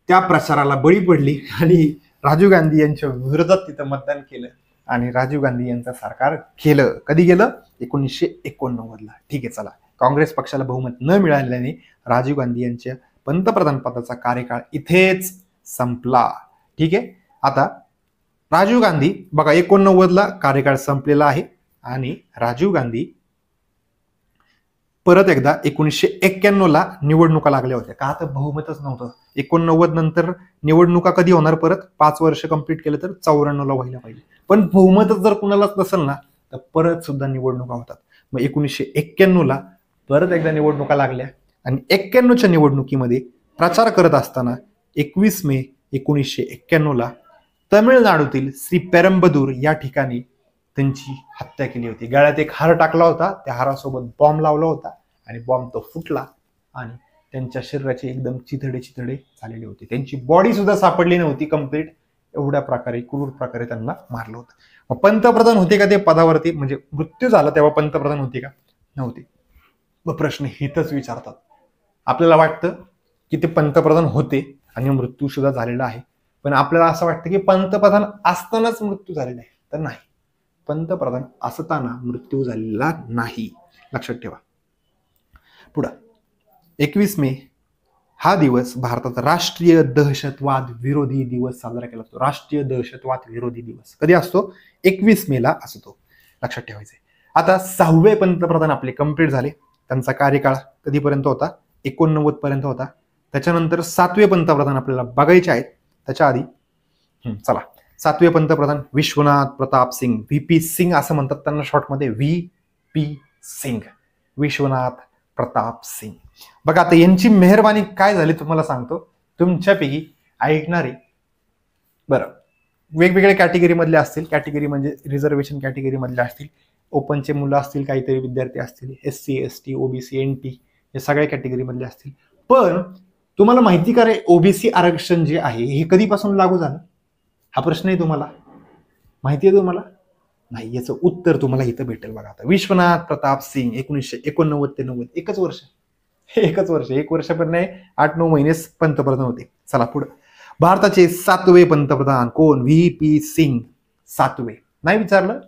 त्या प्रचाराला बळी पडली आणि राजीव गांधी यांच्या विरोधात तिथं मतदान केलं आणि राजीव गांधी यांचं सरकार केलं. कधी गेलं? 1989ला. ठीक आहे, चला. काँग्रेस पक्षाला बहुमत न मिळाल्याने राजीव गांधी यांच्या पंतप्रधान पदाचा कार्यकाळ इथेच संपला. ठीक आहे. आता राजीव गांधी बघा 89ला कार्यकाळ संपलेला आहे आणि राजीव गांधी परत एकदा 1991ला निवडणुका लागल्या होत्या. का तर बहुमतच नव्हतं. 89 नंतर निवडणुका कधी होणार परत? 5 वर्ष कंप्लीट केलं तर 94ला व्हायला पाहिजे, पण बहुमतच जर कुणालाच नसेल ना तर परत सुद्धा निवडणुका होतात. मग 1991ला परत एकदा निवडणुका लागल्या आणि 91च्या निवडणुकीमध्ये प्रचार करत असताना 21 मे 1991ला तमिळनाडूतील श्री पेरंबदूर या ठिकाणी त्यांची हत्या केली होती. गळ्यात एक हार टाकला होता, त्या हारासोबत बॉम्ब लावला होता आणि बॉम्ब तो फुटला आणि त्यांच्या शरीराचे एकदम चिथडे झालेले होते. त्यांची बॉडी सुद्धा सापडली नव्हती कंप्लीट. एवढ्या प्रकारे क्रूर प्रकारे त्यांना मारलं होतं. मग पंतप्रधान होते का ते पदावरती? म्हणजे मृत्यू झाला तेव्हा पंतप्रधान होते का? नव्हते. मग प्रश्न हितच विचारतात. आपल्याला वाटतं की ते पंतप्रधान होते आणि मृत्यू सुद्धा झालेला आहे, पण आपल्याला असं वाटतं की पंतप्रधान असतानाच मृत्यू झालेला आहे, तर नाही. पंतप्रधान असताना मृत्यू झालेला नाही, लक्षात ठेवा. पुढं 21 मे हा दिवस भारतात राष्ट्रीय दहशतवाद विरोधी दिवस साजरा केला जातो. राष्ट्रीय दहशतवाद विरोधी दिवस कधी असतो? 21 मेला असतो, लक्षात ठेवायचंय. आता 6वे पंतप्रधान आपले कंप्लीट झाले. त्यांचा कार्यकाळ कधीपर्यंत होता? 89 पर्यंत होता. त्याच्यानंतर 7वे पंतप्रधान आपल्याला बघायचे आहेत. त्याच्या आधी चला, 7वे पंतप्रधान विश्वनाथ प्रताप सिंग, व्ही.पी. सिंग असं म्हणतात त्यांना शॉर्टमध्ये, व्ही.पी. सिंग, विश्वनाथ प्रताप सिंग. बघा, आता यांची मेहरबानी काय झाली तुम्हाला सांगतो. तुमच्यापैकी ऐकणारे बरं वेगवेगळ्या कॅटेगरी मधले असतील. कॅटेगरी म्हणजे रिझर्वेशन कॅटेगरी मधले असतील, ओपनचे मुलं असतील, काहीतरी विद्यार्थी असतील, SC ST OBC NT या सगळ्या कॅटेगरी मधले असतील. पण तुम्हाला माहिती का रे, ओबीसी आरक्षण जे आहे हे कधीपासून लागू झालं? हा प्रश्न आहे. तुम्हाला माहिती आहे? तुम्हाला नाही. याचं उत्तर तुम्हाला इथं भेटेल. बघा, आता विश्वनाथ प्रताप सिंग 1989 ते 90, एकच वर्ष. 1 वर्ष पण नाही, 8-9 महिनेच पंतप्रधान होते. चला पुढे. भारताचे 7वे पंतप्रधान कोण? व्ही.पी. सिंग. 7वे नाही विचारलं,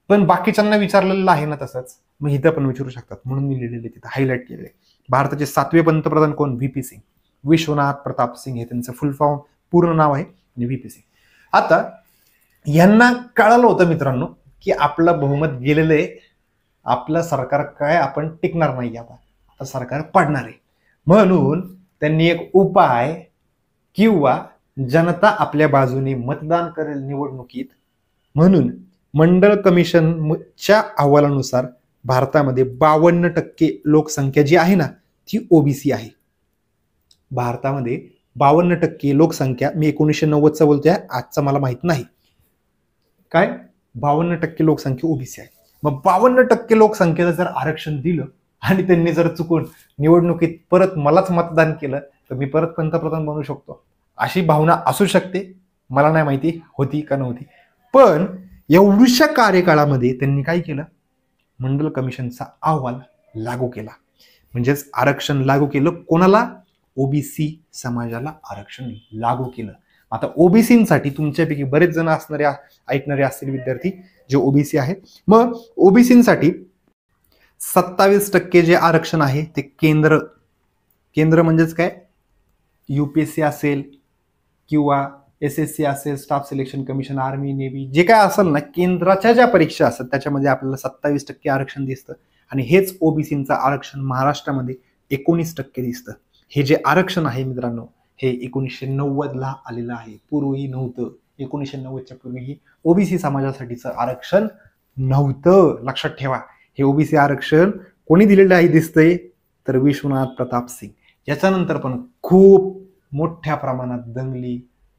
पण बाकीच्यांना विचारलेलं आहे ना तसंच, मग इथं पण विचारू शकतात, म्हणून मी लिहिलेले तिथं हायलाईट केलेले. भारताचे 7वे पंतप्रधान कोण? व्ही.पी. सिंग, विश्वनाथ प्रताप सिंग हे त्यांचं फुल फॉर्म पूर्ण नाव आहे, आणि व्ही.पी. सिंग. आता यांना कळालं होतं मित्रांनो की आपलं बहुमत गेलेलं आहे, आपलं सरकार काय आपण टिकणार नाही, आता सरकार पडणार आहे. म्हणून त्यांनी एक उपाय किंवा जनता आपल्या बाजूने मतदान करेल निवडणुकीत म्हणून मंडळ कमिशनच्या अहवालानुसार भारतामध्ये 52% लोकसंख्या जी आहे ना ती ओबीसी आहे. भारतामध्ये 52% लोकसंख्या, मी 1990चा बोलतोय, आजचा मला माहित नाही, काय 52% लोकसंख्या ओबीसी आहे. मग 52% लोकसंख्येला जर आरक्षण दिलं आणि त्यांनी जर चुकून निवडणुकीत परत मलाच मतदान केलं तर मी परत पंतप्रधान बनू शकतो, अशी भावना असू शकते. मला नाही माहिती होती का नव्हती, पण एवढ्याशा कार्यकाळामध्ये त्यांनी काय केलं? मंडल कमिशनचा अहवाल लागू केला, म्हणजेच आरक्षण लागू केलं. कोणाला? ओबीसी समाजाला आरक्षण लागू केलं. आता ओबीसीसाठी तुमच्यापैकी बरेच जण ऐकणारे असतील विद्यार्थी जे ओबीसी आहेत. मग ओबीसीसाठी 27% जे आरक्षण आहे ते केंद्र म्हणजेच काय? UPSC असेल किंवा SSC असेल, staff selection commission, army, navy, जे काय असेल ना, केंद्राच्या ज्या परीक्षा असतात त्याच्यामध्ये आपल्याला 27% आरक्षण दिसतं. आणि हेच ओबीसीचं आरक्षण महाराष्ट्रामध्ये 19% दिसतं. हे जे आरक्षण आहे मित्रांनो हे 1990ला आलेलं आहे, पूर्वी नव्हतं. 1990च्या पूर्वी ओबीसी समाजासाठीचं आरक्षण नव्हतं, लक्षात ठेवा. हे ओबीसी आरक्षण कोणी दिलेलं आहे दिसतंय? तर विश्वनाथ प्रताप सिंग. याच्यानंतर पण खूप मोठ्या प्रमाणात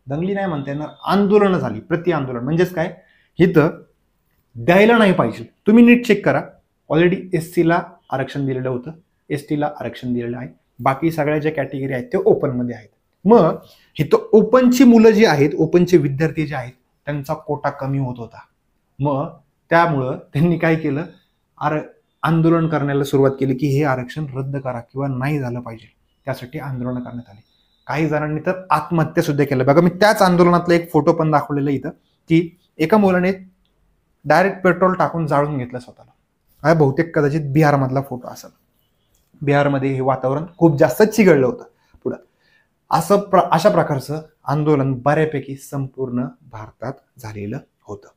दंगली नाही म्हणता येणार, आंदोलनं झाली, प्रति आंदोलन. म्हणजेच काय? इथं द्यायला नाही पाहिजे. तुम्ही नीट चेक करा, ऑलरेडी SCला आरक्षण दिलेलं होतं, STला आरक्षण दिलेलं आहे, बाकी सगळ्या ज्या कॅटेगरी आहेत ते ओपनमध्ये आहेत. मग इथं ओपनची मुलं जी आहेत, ओपनचे विद्यार्थी जे आहेत त्यांचा कोटा कमी होत होता. मग त्यामुळं त्यांनी काय केलं? आंदोलन करण्याला सुरुवात केली की हे आरक्षण रद्द करा किंवा नाही झालं पाहिजे. त्यासाठी आंदोलन करण्यात आली. काही जणांनी तर आत्महत्या सुद्धा केल्या. बघा, मी त्याच आंदोलनातला एक फोटो पण दाखवलेला इथं, की एका मुलाने डायरेक्ट पेट्रोल टाकून जाळून घेतलं स्वतःला. हा बहुतेक कदाचित बिहारमधला फोटो असेल. बिहारमध्ये हे वातावरण खूप जास्त चिघळलं होतं. पुढं अशा प्रकारचं आंदोलन बऱ्यापैकी संपूर्ण भारतात झालेलं होतं.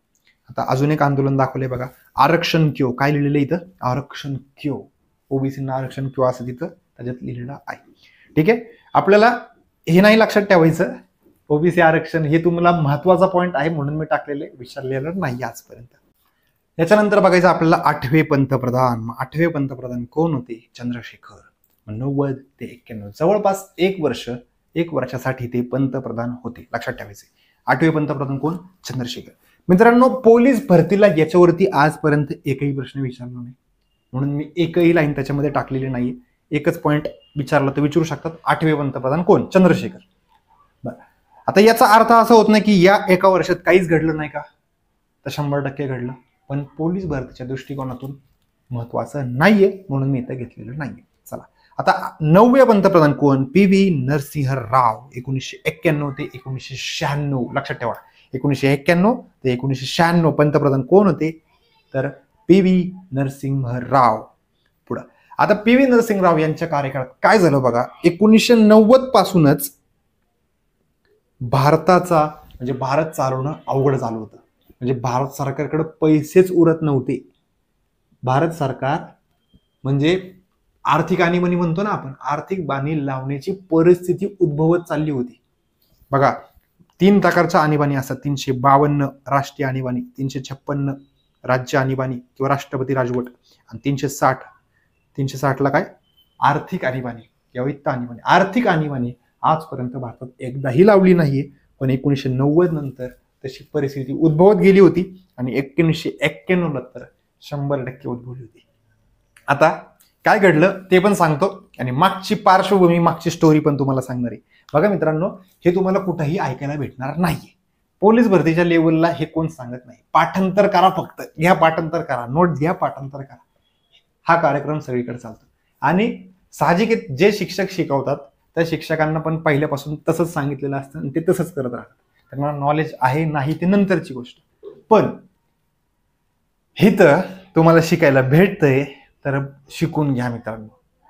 आता अजून एक आंदोलन दाखवलंय बघा, आरक्षण क्यों. काय लिहिलेलं इथं? आरक्षण क्यों. ओबीसींना आरक्षण क्यों असं तिथं त्याच्यात लिहिलेलं आहे. ठीक आहे, आपल्याला हे नाही लक्षात ठेवायचं, ओबीसी आरक्षण हे तुम्हाला महत्वाचा पॉईंट आहे म्हणून मी टाकलेले, विचारलेलं नाही आजपर्यंत. याच्यानंतर बघायचं आपल्याला 8वे पंतप्रधान. 8वे पंतप्रधान कोण होते? चंद्रशेखर. 90 ते 91 जवळपास एक वर्षासाठी ते पंतप्रधान होते, लक्षात ठेवायचे. 8वे पंतप्रधान कोण? चंद्रशेखर. मित्रांनो, पोलीस भरतीला याच्यावरती आजपर्यंत एकही प्रश्न विचारला नाही, म्हणून मी एकही लाईन त्याच्यामध्ये टाकलेली नाही. एकच पॉईंट विचारला तर विचारू शकतात, 8वे पंतप्रधान कोण? चंद्रशेखर. बरं, आता याचा अर्थ असा होत नाही की या एका वर्षात काहीच घडलं नाही का? तर 100% घडलं, पण पोलीस भरतीच्या दृष्टिकोनातून महत्वाचं नाहीये म्हणून मी इथं घेतलेलं नाहीये. चला, आता 9वे पंतप्रधान कोण? PV नरसिंह राव. 1991 ते 1996, लक्षात ठेवा. 1991 ते 1996 पंतप्रधान कोण होते? तर PV नरसिंह राव. पुढं आता PV नरसिंह राव यांच्या कार्यकाळात काय झालं बघा. 1990 पासूनच भारताचा म्हणजे भारत चालवणं अवघड झालं होतं. म्हणजे भारत सरकारकडे पैसेच उरत नव्हते. भारत सरकार म्हणजे आर्थिक आणीबाणी म्हणतो ना आपण, आर्थिक बाणी लावण्याची परिस्थिती उद्भवत चालली होती. बघा, 3 प्रकारच्या आणीबाणी असतात. 352 राष्ट्रीय आणीबाणी, 356 राज्य आणीबाणी किंवा राष्ट्रपती राजवट, आणि 360 ला काय? आर्थिक आणीबाणी किंवा वित्त आणीबाणी. आर्थिक आणीबाणी आजपर्यंत भारतात एकदाही लावली नाहीये, पण 1990 नंतर तशी परिस्थिती उद्भवत गेली होती आणि 1991 तर 100% उद्भवली होती. आता काय घडलं ते पण सांगतो आणि मागची पार्श्वभूमी, मागची स्टोरी पण तुम्हाला सांगणार आहे. बघा मित्रांनो, हे तुम्हाला कुठेही ऐकायला भेटणार नाहीये. पोलीस भरतीच्या लेवलला हे कोण सांगत नाही. पाठांतर करा, फक्त घ्या, पाठांतर करा, नोट घ्या, पाठांतर करा. हा कार्यक्रम सगळीकडे चालतो. आणि साहजिक जे शिक्षक शिकवतात त्या शिक्षकांना पण पहिल्यापासून तसंच सांगितलेलं असतं आणि ते तसंच करत राहतात. त्यांना नॉलेज आहे नाही ते नंतरची गोष्ट. पण हिथं तुम्हाला शिकायला भेटतंय तर शिकून घ्या मित्रांनो.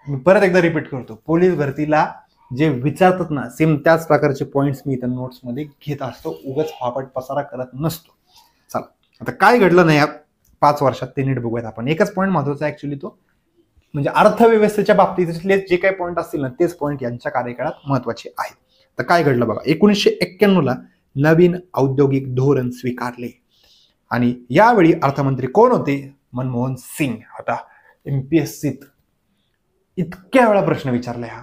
मी परत एकदा रिपीट करतो, पोलीस भरतीला जे विचारतात ना सेम त्याच प्रकारचे पॉइंट्स मी इथं नोट्समध्ये घेत असतो, उगाच फापट पसारा करत नसतो. चला आता काय घडलं नाही या 5 वर्षात ते नीट बघूयात आपण. एकच पॉईंट महत्वाचा ऍक्च्युली, तो म्हणजे अर्थव्यवस्थेच्या बाबतीतले जे काही पॉईंट असतील ना तेच पॉईंट यांच्या कार्यकाळात महत्वाचे आहेत. तर काय घडलं बघा, 1991 ला नवीन औद्योगिक धोरण स्वीकारले आणि यावेळी अर्थमंत्री कोण होते? मनमोहन सिंग. आता MPSCत इतक्या वेळा प्रश्न विचारलाय हा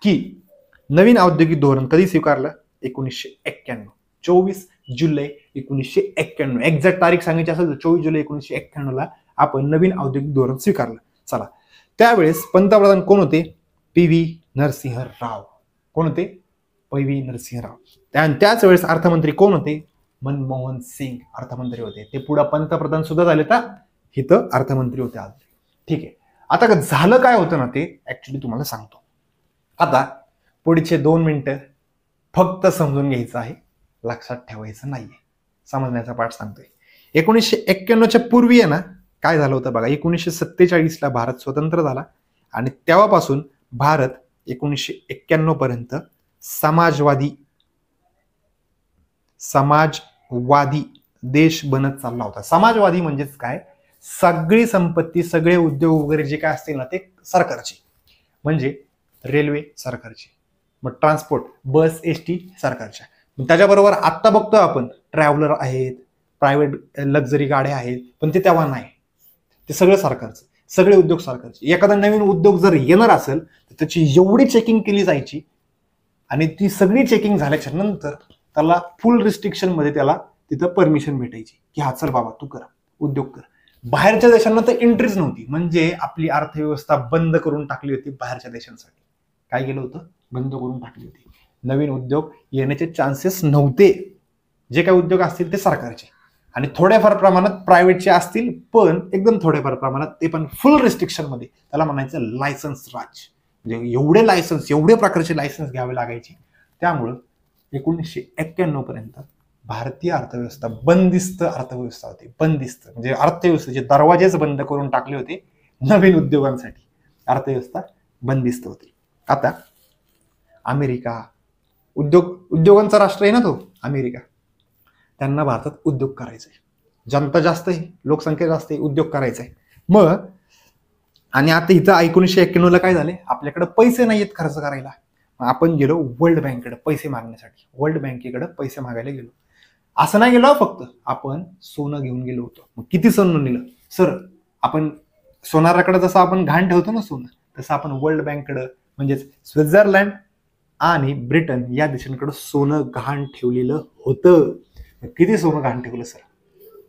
की नवीन औद्योगिक धोरण कधी स्वीकारलं? 1991, 24 जुलै 1991. एक्झॅक्ट तारीख सांगायची असेल तर 24 जुलै 1991 ला आपण नवीन औद्योगिक धोरण स्वीकारलं. चला, त्यावेळेस पंतप्रधान कोण होते? PV नरसिंह राव. कोण होते? PV नरसिंह राव. त्याच वेळेस अर्थमंत्री कोण होते? मनमोहन सिंग अर्थमंत्री होते. ते पुढे पंतप्रधान सुद्धा झाले तर इथं अर्थमंत्री होते आज. ठीक आहे, आता झालं काय होतं ना ते ऍक्च्युली तुम्हाला सांगतो. आता पुढचे 2 मिनिटं फक्त समजून घ्यायचं आहे, लक्षात ठेवायचं नाहीये. समजण्याचा पाठ सांगतोय. 1991च्या पूर्वी आहे ना काय झालं होतं बघा, 1947 ला भारत स्वतंत्र झाला आणि तेव्हापासून भारत 1991 पर्यंत समाजवादी देश बनत चालला होता. समाजवादी म्हणजेच काय, सगळी संपत्ती सगळे उद्योग वगैरे जे काय असतील ना ते सरकारचे, म्हणजे रेल्वे सरकारची, मग ट्रान्सपोर्ट बस ST सरकारच्या. त्याच्याबरोबर आत्ता बघतो आपण ट्रॅव्हलर आहेत, प्रायव्हेट लक्झरी गाड्या आहेत, पण ते तेव्हा नाही, ते सगळं सरकारचं, सगळे उद्योग सरकारचे. एखादा नवीन उद्योग जर येणार असेल तर त्याची एवढी चेकिंग केली जायची आणि ती सगळी चेकिंग झाल्याच्या नंतर त्याला फुल रिस्ट्रिक्शन मध्ये त्याला तिथं परमिशन भेटायची की हा चल बाबा तू कर, उद्योग कर. बाहेरच्या देशांना तर एंट्रीच नव्हती, म्हणजे आपली अर्थव्यवस्था बंद करून टाकली होती बाहेरच्या देशांसाठी. काय केलं होतं? बंद करून टाकली होती. नवीन उद्योग येण्याचे चान्सेस नव्हते. जे काही उद्योग असतील ते सरकारचे आणि थोड्याफार प्रमाणात प्रायव्हेटचे असतील, पण एकदम थोड्याफार प्रमाणात, ते पण फुल रिस्ट्रिक्शन मध्ये. त्याला म्हणायचं लायसन्स राज. म्हणजे एवढे लायसन्स, एवढे प्रकारचे लायसन्स घ्यावे लागायचे. त्यामुळं 1991 पर्यंत भारतीय अर्थव्यवस्था बंदिस्त अर्थव्यवस्था होती. बंदिस्त म्हणजे अर्थव्यवस्थेचे दरवाजेच बंद करून टाकले होते नवीन उद्योगांसाठी. अर्थव्यवस्था बंदिस्त होती. आता अमेरिका उद्योगांचा राष्ट्र आहे ना तो अमेरिका, त्यांना भारतात उद्योग करायचा आहे. जनता जास्त आहे, लोकसंख्या जास्त आहे, उद्योग करायचा आहे. मग आणि आता इथं 1991 ला काय झाले, आपल्याकडे पैसे नाहीयेत खर्च करायला. आपण गेलो वर्ल्ड बँकेकडे पैसे मागण्यासाठी. वर्ल्ड बँकेकडे पैसे मागायला गेलो. असं नाही गेलो फक्त, आपण सोनं घेऊन गेलो होतो. मग किती सोनं नेलं सर? आपण सोनाराकडे जसं आपण घाण ठेवतो ना सोनं, तसं आपण वर्ल्ड बँककडे म्हणजेच स्वित्झर्लंड आणि ब्रिटन या देशांकडे सोनं घाण ठेवलेलं होतं. किती सोनं घाण ठेवलं सर?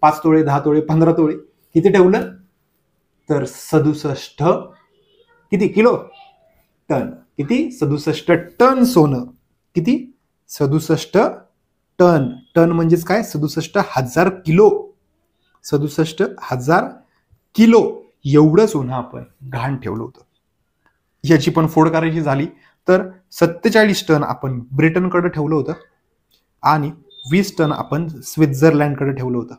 5 तोळे, 10 तोळे, 15 तोळे. किती ठेवलं? तर 67 किती किलो? टन. किती? 67 टन सोनं. किती? 67 टन. टन म्हणजेच काय? 67,000 किलो. 67,000 किलो एवढं सोनं आपण घाण ठेवलं होतं. याची पण फोड करायची झाली तर 47 टन आपण ब्रिटनकडे ठेवलं होतं आणि 20 टन आपण स्वित्झर्लंडकडे ठेवलं होतं.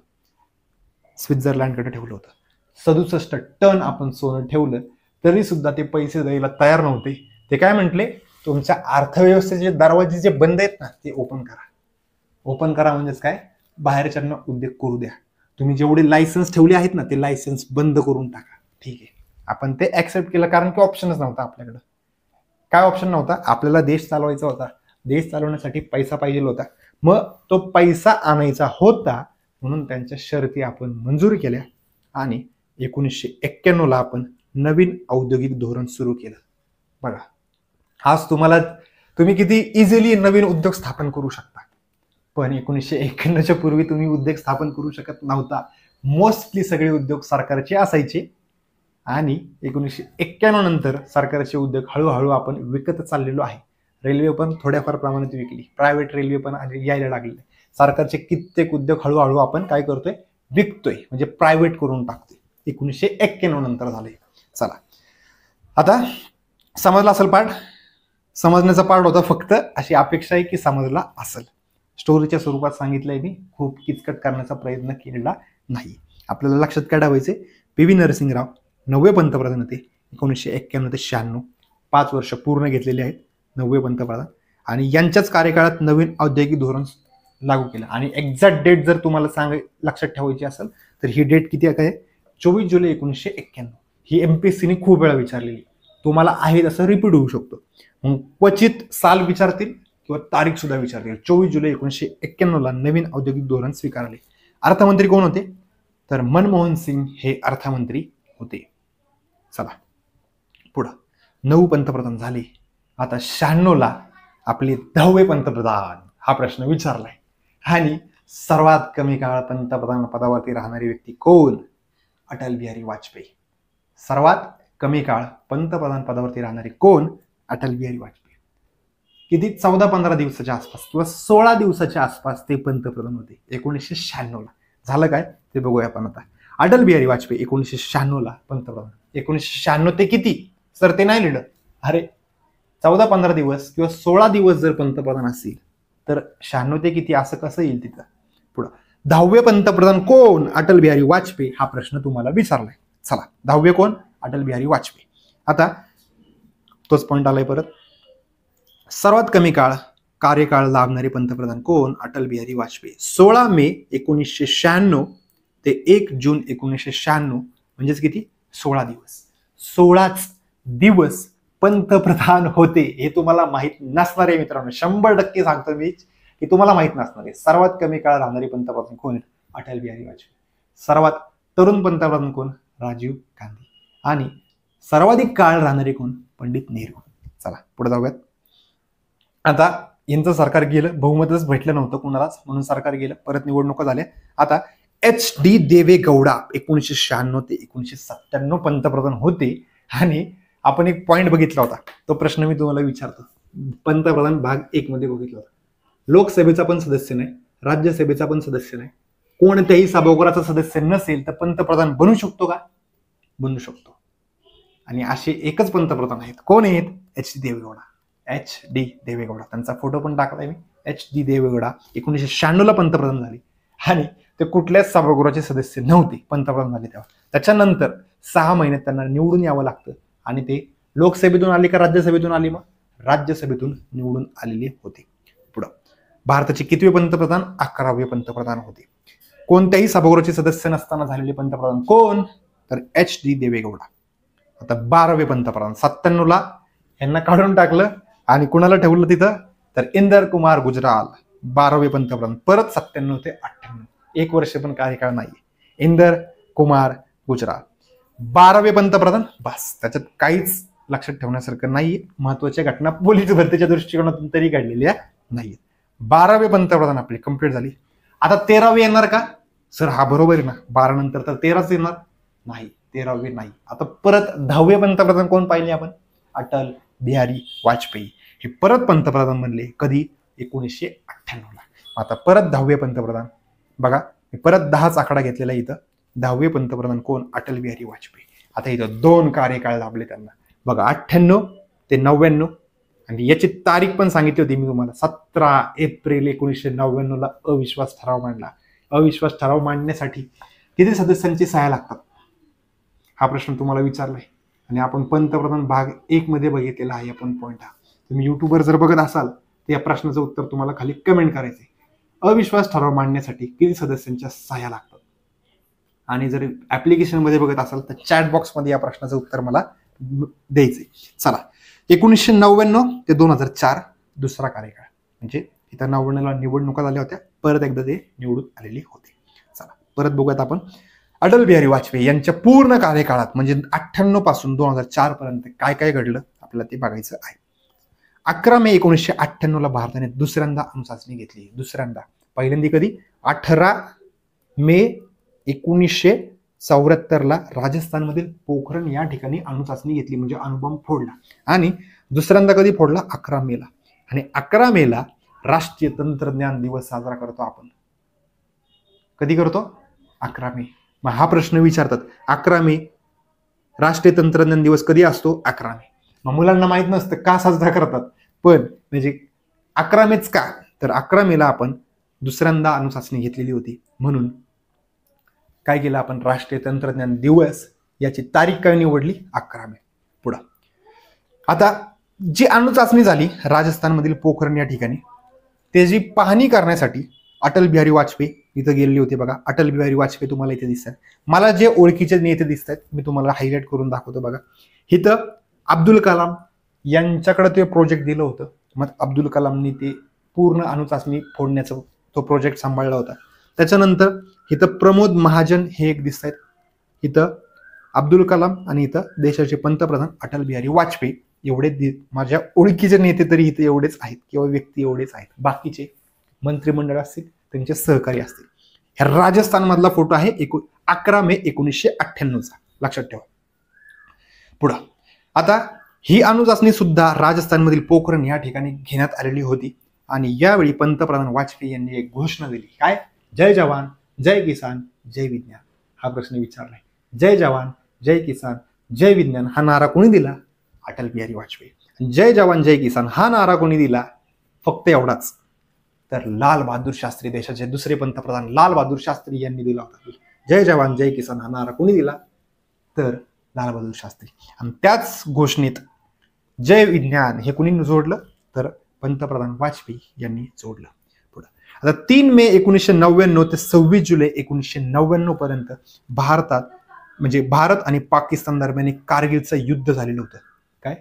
67 टन आपण सोनं ठेवलं तरी सुद्धा ते पैसे द्यायला तयार नव्हते. ते काय म्हटले, तुमच्या अर्थव्यवस्थेचे दरवाजे जे बंद आहेत ना ते ओपन करा. ओपन करा म्हणजेच काय, बाहेरच्यांना उद्योग करू द्या. तुम्ही जेवढे लायसन्स ठेवले आहेत ना ते लायसन्स बंद करून टाका. ठीक आहे, आपण ते ऍक्सेप्ट केलं कारण की ऑप्शनच नव्हता आपल्याकडं. काय ऑप्शन नव्हता? आपल्याला देश चालवायचा होता. देश चालवण्यासाठी पैसा पाहिजे होता. मग तो पैसा आणायचा होता म्हणून त्यांच्या शर्ती आपण मंजूर केल्या आणि 1991 ला आपण नवीन औद्योगिक धोरण सुरू केलं. बघा, आज तुम्ही किती इझिली नवीन उद्योग स्थापन करू शकता, पण 1991च्या पूर्वी तुम्ही उद्योग स्थापन करू शकत नव्हता. मोस्टली सगळे उद्योग सरकारचे असायचे आणि 1991 नंतर सरकारचे उद्योग हळूहळू आपण विकत चाललेलो आहे. रेल्वे पण थोड्याफार प्रमाणात विकली, प्रायव्हेट रेल्वे पण यायला लागले. सरकारचे कित्येक उद्योग हळूहळू आपण काय करतोय, विकतोय, म्हणजे प्रायव्हेट करून टाकतोय. 1991 नंतर झाले. चला, आता समजला असेल पाठ. समजण्याचा पाठ होता फक्त, अशी अपेक्षा आहे की समजला असेल. स्टोरीच्या स्वरूपात सांगितलंय मी, खूप किचकट करण्याचा प्रयत्न केलेला नाही. आपल्याला लक्षात काय ठेवायचे, PV नरसिंहराव 9वे पंतप्रधान होते 1991 ते 96, 5 वर्ष पूर्ण घेतलेले आहेत, 9वे पंतप्रधान. आणि यांच्याच कार्यकाळात नवीन औद्योगिक धोरण लागू केलं. आणि एक्झॅक्ट डेट जर तुम्हाला लक्षात ठेवायची असेल तर ही डेट किती आहे, 24 जुलै 1991. ही MPSCने खूप वेळा विचारलेली, तुम्हाला आहे तसं रिपीट होऊ शकतो. मग क्वचित साल विचारतील किंवा तारीख सुद्धा विचारतील. 24 जुलै 1991 नवीन औद्योगिक धोरण स्वीकारले. अर्थमंत्री कोण होते, तर मनमोहन सिंग हे अर्थमंत्री होते. चला पुढं 9 पंतप्रधान झाले. आता 96ला आपले 10वे पंतप्रधान हा प्रश्न विचारलाय. आणि सर्वात कमी काळ पंतप्रधान पदावरती राहणारी व्यक्ती कोण, अटल बिहारी वाजपेयी. सर्वात कमी काळ पंतप्रधान पदावरती राहणारे कोण, अटल बिहारी वाजपेयी. किती 14-15 दिवसाच्या आसपास किंवा 16 दिवसाच्या आसपास ते पंतप्रधान होते 1996ला. झालं काय ते बघूया आपण आता. अटल बिहारी वाजपेयी 1996ला पंतप्रधान. 1996 ते किती सर ते नाही लिहिलं. अरे 14-15 दिवस किंवा 16 दिवस जर पंतप्रधान असतील तर 96 ते किती असं कसं येईल तिथं. पुढं 10वे पंतप्रधान कोण, अटल बिहारी वाजपेयी हा प्रश्न तुम्हाला विचारलाय. चला 10वे कोण, अटल बिहारी वाजपेयी. आता तोच पॉइंट आलाय परत. सर्वात कमी कार्यकाळ लाभणारे पंतप्रधान कोण, अटल बिहारी वाजपेयी. 16 मे 1996 ते 1 जून 1996 म्हणजेच किती 16 दिवस. 16च दिवस पंतप्रधान होते. हे तुम्हाला माहित नसणार आहे मित्रांनो, 100% सांगतो मी की तुम्हाला माहित नसणार आहे. सर्वात कमी काळ राहणारे पंतप्रधान कोण आहेत, अटल बिहारी वाजपेयी. सर्वात तरुण पंतप्रधान कोण, राजीव गांधी. आणि सर्वाधिक काळ राहणारे कोण, पंडित नेहरू. चला पुढे जाऊयात. आता यांचं सरकार गेलं, बहुमतच भेटलं नव्हतं कुणालाच, म्हणून सरकार गेलं, परत निवडणुका झाल्या. आता HD देवेगौडा 1996 ते 1997 पंतप्रधान होते. आणि आपण एक पॉइंट बघितला होता, तो प्रश्न मी तुम्हाला विचारतो. पंतप्रधान भाग 1 मध्ये बघितला होता. लोकसभेचा पण सदस्य नाही, राज्यसभेचा पण सदस्य नाही, कोणत्याही सभागृहाचा सदस्य नसेल तर पंतप्रधान बनू शकतो का, बनू शकतो. आणि असे एकच पंतप्रधान आहेत. कोण आहेत, HD देवेगौडा. HD देवेगौडा, त्यांचा फोटो पण टाकलाय मी. HD देवेगौडा 1996ला पंतप्रधान झाले. आणि ते कुठल्याच सभागृहाचे सदस्य नव्हते, पंतप्रधान झाले तेव्हा. त्याच्यानंतर 6 महिन्यात त्यांना निवडून यावं लागतं. आणि ते लोकसभेतून आले का राज्यसभेतून आले, मग राज्यसभेतून निवडून आलेले होते. पुढं भारताचे कितवे पंतप्रधान, 11वे पंतप्रधान होते. कोणत्याही सभागृहाचे सदस्य नसताना झालेले पंतप्रधान कोण, तर HD देवेगौडा. आता 12वे पंतप्रधान. 97ला यांना काढून टाकलं आणि कुणाला ठेवलं तिथं, तर इंदर कुमार गुजराल 12वे पंतप्रधान. परत 97 ते 98, 1 वर्ष पण कार्यकाळ नाहीये. इंदर कुमार गुजराल 12वे पंतप्रधान. बस, त्याच्यात काहीच लक्षात ठेवण्यासारखं नाहीये. महत्वाच्या घटना पोलीस भरतीच्या दृष्टिकोनातून तरी घडलेल्या नाहीये. 12वे पंतप्रधान आपले कंप्लीट झाली. आता 13वे येणार का सर, हा बरोबर आहे ना, 12 नंतर तर 13च येणार नाही, 13वे नाही. आता परत 10वे पंतप्रधान कोण पाहिले आपण, अटल बिहारी वाजपेयी. हे परत पंतप्रधान बनले कधी, 1998ला. आता परत 10वे पंतप्रधान. बघा मी परत 10च आकडा घेतलेला इथं. 10वे पंतप्रधान कोण, अटल बिहारी वाजपेयी. आता इथं 2 कार्यकाळ लाभले त्यांना. बघा 98 ते 99. आणि याची तारीख पण सांगितली होती मी तुम्हाला, 17 एप्रिल 1999ला अविश्वास ठराव मांडला. अविश्वास ठराव मांडण्यासाठी किती सदस्यांची सह्या लागतात, हा प्रश्न तुम्हाला विचारलाय. आणि आपण पंतप्रधान भाग 1 मध्ये बघितलेला आहे आपण पॉइंट हा. तुम्ही युट्यूबवर जर बघत असाल तर या प्रश्नाचं उत्तर तुम्हाला खाली कमेंट करायचंय. अविश्वास ठराव मांडण्यासाठी किती सदस्यांच्या सह्या लागतात. आणि जर ऍप्लिकेशन मध्ये बघत असाल तर चॅट बॉक्स मध्ये या प्रश्नाचं उत्तर मला द्यायचंय. चला 1999 ते 2004 दुसरा कार्यकाळ. म्हणजे इथं 99ला निवडणुका झाल्या होत्या, परत एकदा ते निवडून आलेले होते. चला परत बघूयात आपण अटल बिहारी वाजपेयी यांच्या पूर्ण कार्यकाळात, म्हणजे 98 पासून 2004 पर्यंत काय काय घडलं आपल्याला ते बघायचं आहे. 11 मे 1998ला भारताने दुसऱ्यांदा अणुचाचणी घेतली. दुसऱ्यांदा. पहिल्यांदा कधी, 18 मे 1974ला राजस्थानमधील पोखरण या ठिकाणी अणुचाचणी घेतली, म्हणजे अणुबॉम्ब फोडला. आणि दुसऱ्यांदा कधी फोडला, 11 मेला. आणि 11 मेला राष्ट्रीय तंत्रज्ञान दिवस साजरा करतो आपण. कधी करतो, 11 मे. मग हा प्रश्न विचारतात, 11 मे राष्ट्रीय तंत्रज्ञान दिवस कधी असतो, 11 मे. मग मुलांना माहित नसतं का साजरा करतात, पण म्हणजे 11 मेच का, तर 11 मेला आपण दुसऱ्यांदा अणुचाचणी घेतलेली होती, म्हणून काय केलं आपण, राष्ट्रीय तंत्रज्ञान दिवस याची तारीख काय निवडली, 11 मे. पुढं आता जी अणुचाचणी झाली राजस्थानमधील पोखरण या ठिकाणी, त्याची पाहणी करण्यासाठी अटल बिहारी वाजपेयी इथं गेलेले होते. बघा अटल बिहारी वाजपेयी तुम्हाला इथे दिसतात. मला जे ओळखीचे नेते दिसत आहेत मी तुम्हाला हायलाइट करून दाखवतो. बघा इथं अब्दुल कलाम यांच्याकडे ते प्रोजेक्ट दिलं होतं. मग अब्दुल कलामनी ते पूर्ण अणुचाचणी फोडण्याचा तो प्रोजेक्ट सांभाळला होता. त्याच्यानंतर इथं प्रमोद महाजन हे एक दिसत आहेत. इथं अब्दुल कलाम आणि इथं देशाचे पंतप्रधान अटल बिहारी वाजपेयी एवढे माझ्या ओळखीचे नेते तरी इथे एवढेच आहेत किंवा व्यक्ती एवढेच आहेत. बाकीचे मंत्रिमंडळ असतील त्यांचे सहकारी असतील. हा राजस्थानमधला फोटो आहे 11 मे 1998चा, लक्षात ठेवा. पुढं आता ही अणुचाचणी सुद्धा राजस्थानमधील पोखरण या ठिकाणी घेण्यात आलेली होती. आणि यावेळी पंतप्रधान वाजपेयी यांनी एक घोषणा दिली. काय, जय जवान जय किसान जय विज्ञान हा प्रश्न विचारलाय. जय जवान जय किसान जय विज्ञान हा नारा कोणी दिला, अटल बिहारी वाजपेयी. जय जवान जय किसान हा नारा कोणी दिला, फक्त एवढाच, तर लाल बहादूर शास्त्री, देशाचे दुसरे पंतप्रधान लाल बहादूर शास्त्री यांनी दिला होता. जय जवान जय किसान हा नारा कोणी दिला, तर लाल बहादूर शास्त्री. आणि त्याच घोषणेत जय विज्ञान हे कुणी जोडलं, तर पंतप्रधान वाजपेयी यांनी जोडलं. पुढे आता 3 मे 1999 ते 26 जुलै 1999 पर्यंत भारतात म्हणजे भारत आणि पाकिस्तान दरम्यान एक कारगिलचं युद्ध झालेलं होतं. काय,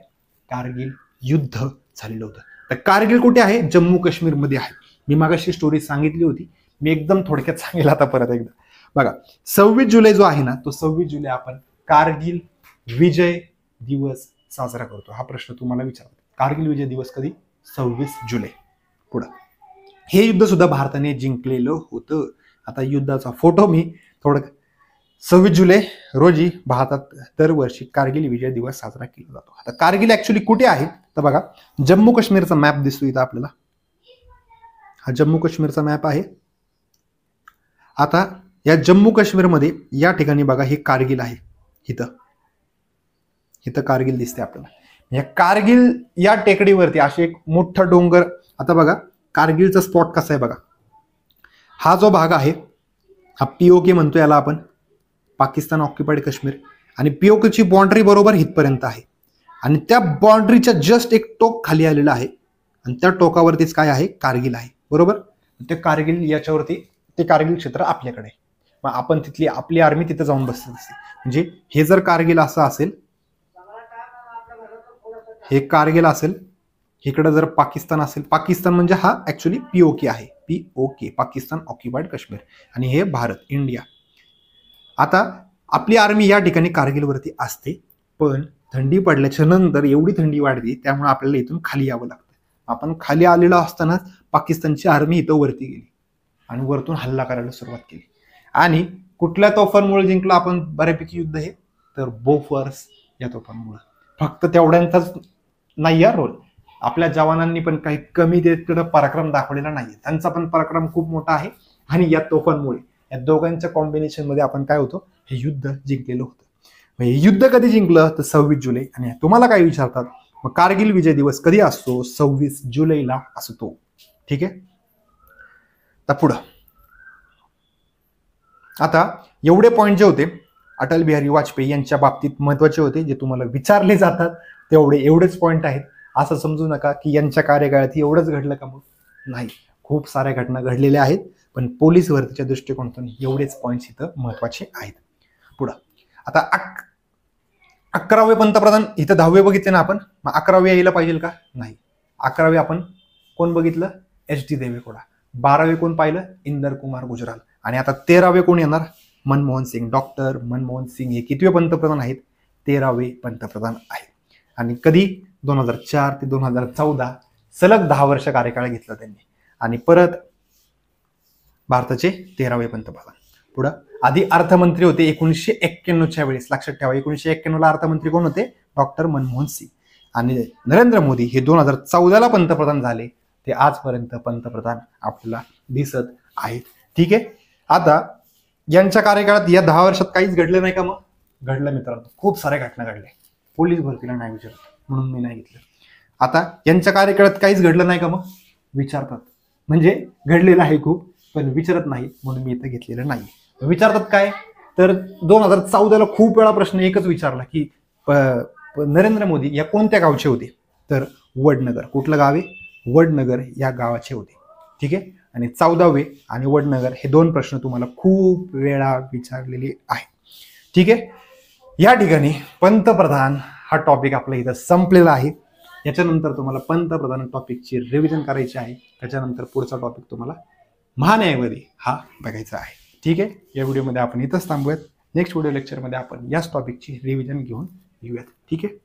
कारगिल युद्ध झालेलं होतं. तर कारगिल कुठे आहे, जम्मू काश्मीर मध्ये आहे. मी मागाशी स्टोरी सांगितली होती, मी एकदम थोडक्यात सांगेल आता परत एकदा. बघा 26 जुलै जो आहे ना, तो 26 जुलै आपण कारगिल विजय दिवस साजरा करतो. हा प्रश्न तुम्हाला विचारतो, कारगिल विजय दिवस कधी, 26 जुलै. पुढं हे युद्ध सुद्धा भारताने जिंकलेलं होतं. आता युद्धाचा फोटो मी थोडं 26 जुलै रोजी भारतात दरवर्षी कारगिल विजय दिवस साजरा केला जातो. आता कारगिल ऍक्च्युली कुठे आहे, तर बघा जम्मू काश्मीरचा मॅप दिसतो इथं आपल्याला. हा जम्मू काश्मीरचा मॅप आहे. आता या जम्मू काश्मीरमध्ये या ठिकाणी बघा हे कारगिल आहे. इथं कारगिल दिसते आपल्याला. या कारगिल या टेकडीवरती असे एक मोठा डोंगर. आता बघा कारगिलचा स्पॉट कसा आहे बघा. हा जो भाग आहे हा पीओके म्हणतो याला आपण, पाकिस्तान ऑक्युपाइड काश्मीर. आणि पीओकेची बाउंड्री बरोबर इथपर्यंत आहे. आणि त्या बाउंड्रीच्या जस्ट एक टोक खाली आलेलं आहे. आणि त्या टोकावरतीच काय आहे, कारगिल आहे. बरोबर, ते कारगिल याच्यावरती ते कारगिल क्षेत्र आपल्याकडे आहे. मग आपण तिथली आपली आर्मी तिथं जाऊन बसते. म्हणजे हे जर कारगिल असं असेल, हे कारगिल असेल, इकडे जर पाकिस्तान असेल, पाकिस्तान म्हणजे हा ऍक्च्युली पीओके आहे, पीओके पाकिस्तान ऑक्युपाइड काश्मीर. आणि हे भारत इंडिया. आता आपली आर्मी या ठिकाणी कारगिलवरती असते. पण थंडी पडल्याच्या नंतर एवढी थंडी वाढली त्यामुळे आपल्याला इथून खाली यावं लागतं. आपण खाली आलेलो असतानाच पाकिस्तानची आर्मी इथं वरती गेली आणि वरतून हल्ला करायला सुरुवात केली. आणि कुठल्या तोफांमुळे जिंकलं आपण बऱ्यापैकी युद्ध हे, तर बोफोर्स या तोफांमुळे. फक्त तेवढ्यांचाच नाही या रोल, आपल्या जवानांनी पण काही कमी तिकडे पराक्रम दाखवलेला नाहीये. त्यांचा पण पराक्रम खूप मोठा आहे. आणि या तोफांमुळे या दोघांच्या कॉम्बिनेशन मध्ये आपण काय होतो, हे युद्ध जिंकलेलं होतं. हे युद्ध कधी जिंकलं, तर 26 जुलै. आणि तुम्हाला काय विचारतात, मग कारगिल विजय दिवस कधी असतो, 26 जुलैला असतो. ठीक आहे. तर पुढं आता एवढे पॉईंट जे होते अटल बिहारी वाजपेयी यांच्या बाबतीत महत्वाचे होते, जे तुम्हाला विचारले जातात एवढेच पॉईंट आहेत. असं समजू नका की यांच्या कार्यकाळात एवढंच घडलं का, मग नाही, खूप साऱ्या घटना घडलेल्या आहेत. पण पोलीस भरतीच्या दृष्टिकोनातून एवढेच पॉईंट्स इथं महत्वाचे आहेत. पुढं आता 11वे पंतप्रधान, इथं 10वे बघितले ना आपण, मग 11वे यायला पाहिजे का, नाही. 11वे आपण कोण बघितलं, HD देवेगौडा. 12वे कोण पाहिलं, इंदर कुमार गुजराल. आणि आता 13वे कोण येणार, मनमोहन सिंग. डॉक्टर मनमोहन सिंग हे कितवे पंतप्रधान आहेत, 13वे पंतप्रधान आहेत. आणि कधी 2004 ते 2014 सलग 10 वर्ष कार्यकाळ घेतला त्यांनी. आणि परत भारताचे 13वे पंतप्रधान. पुढं आधी अर्थमंत्री होते 1991च्या वेळेस, लक्षात ठेवा 1991ला अर्थमंत्री कोण होते, डॉक्टर मनमोहन सिंग. आणि नरेंद्र मोदी हे 2014ला पंतप्रधान झाले. ते आजपर्यंत पंतप्रधान आपल्याला दिसत आहेत. ठीक आहे. आता यांच्या कार्यकाळात या 10 वर्षात काहीच घडलं नाही का, मग घडलं मित्रांनो, खूप साऱ्या घटना घडल्या. पोलीस भरतीला नाही विचारत म्हणून मी नाही घेतलं. आता यांच्या कार्यकाळात काहीच घडलं नाही का, मग विचारतात. म्हणजे घडलेलं आहे खूप, पण विचारत नाही म्हणून मी इथं घेतलेलं नाही. विचारतात काय, तर 2014ला खूप वेळा प्रश्न एकच विचारला की नरेंद्र मोदी या कोणत्या गावचे होते? तर वडनगर. कुठलं गाव आहे? वडनगर या गावाचे होते. ठीक आहे. आणि 14वे आणि वडनगर हे 2 प्रश्न तुम्हाला खूप वेळा विचारलेले आहेत. ठीक आहे. या ठिकाणी पंतप्रधान हा टॉपिक आपला इथं संपलेला आहे. याच्यानंतर तुम्हाला पंतप्रधान टॉपिकची रिव्हिजन करायची आहे. त्याच्यानंतर पुढचा टॉपिक तुम्हाला महान्यायवादी हा बघायचा आहे. ठीक आहे. या व्हिडिओमध्ये आपण इथंच थांबूयात. नेक्स्ट व्हिडिओ लेक्चरमध्ये आपण याच टॉपिकची रिव्हिजन घेऊन येऊयात. ठीक आहे.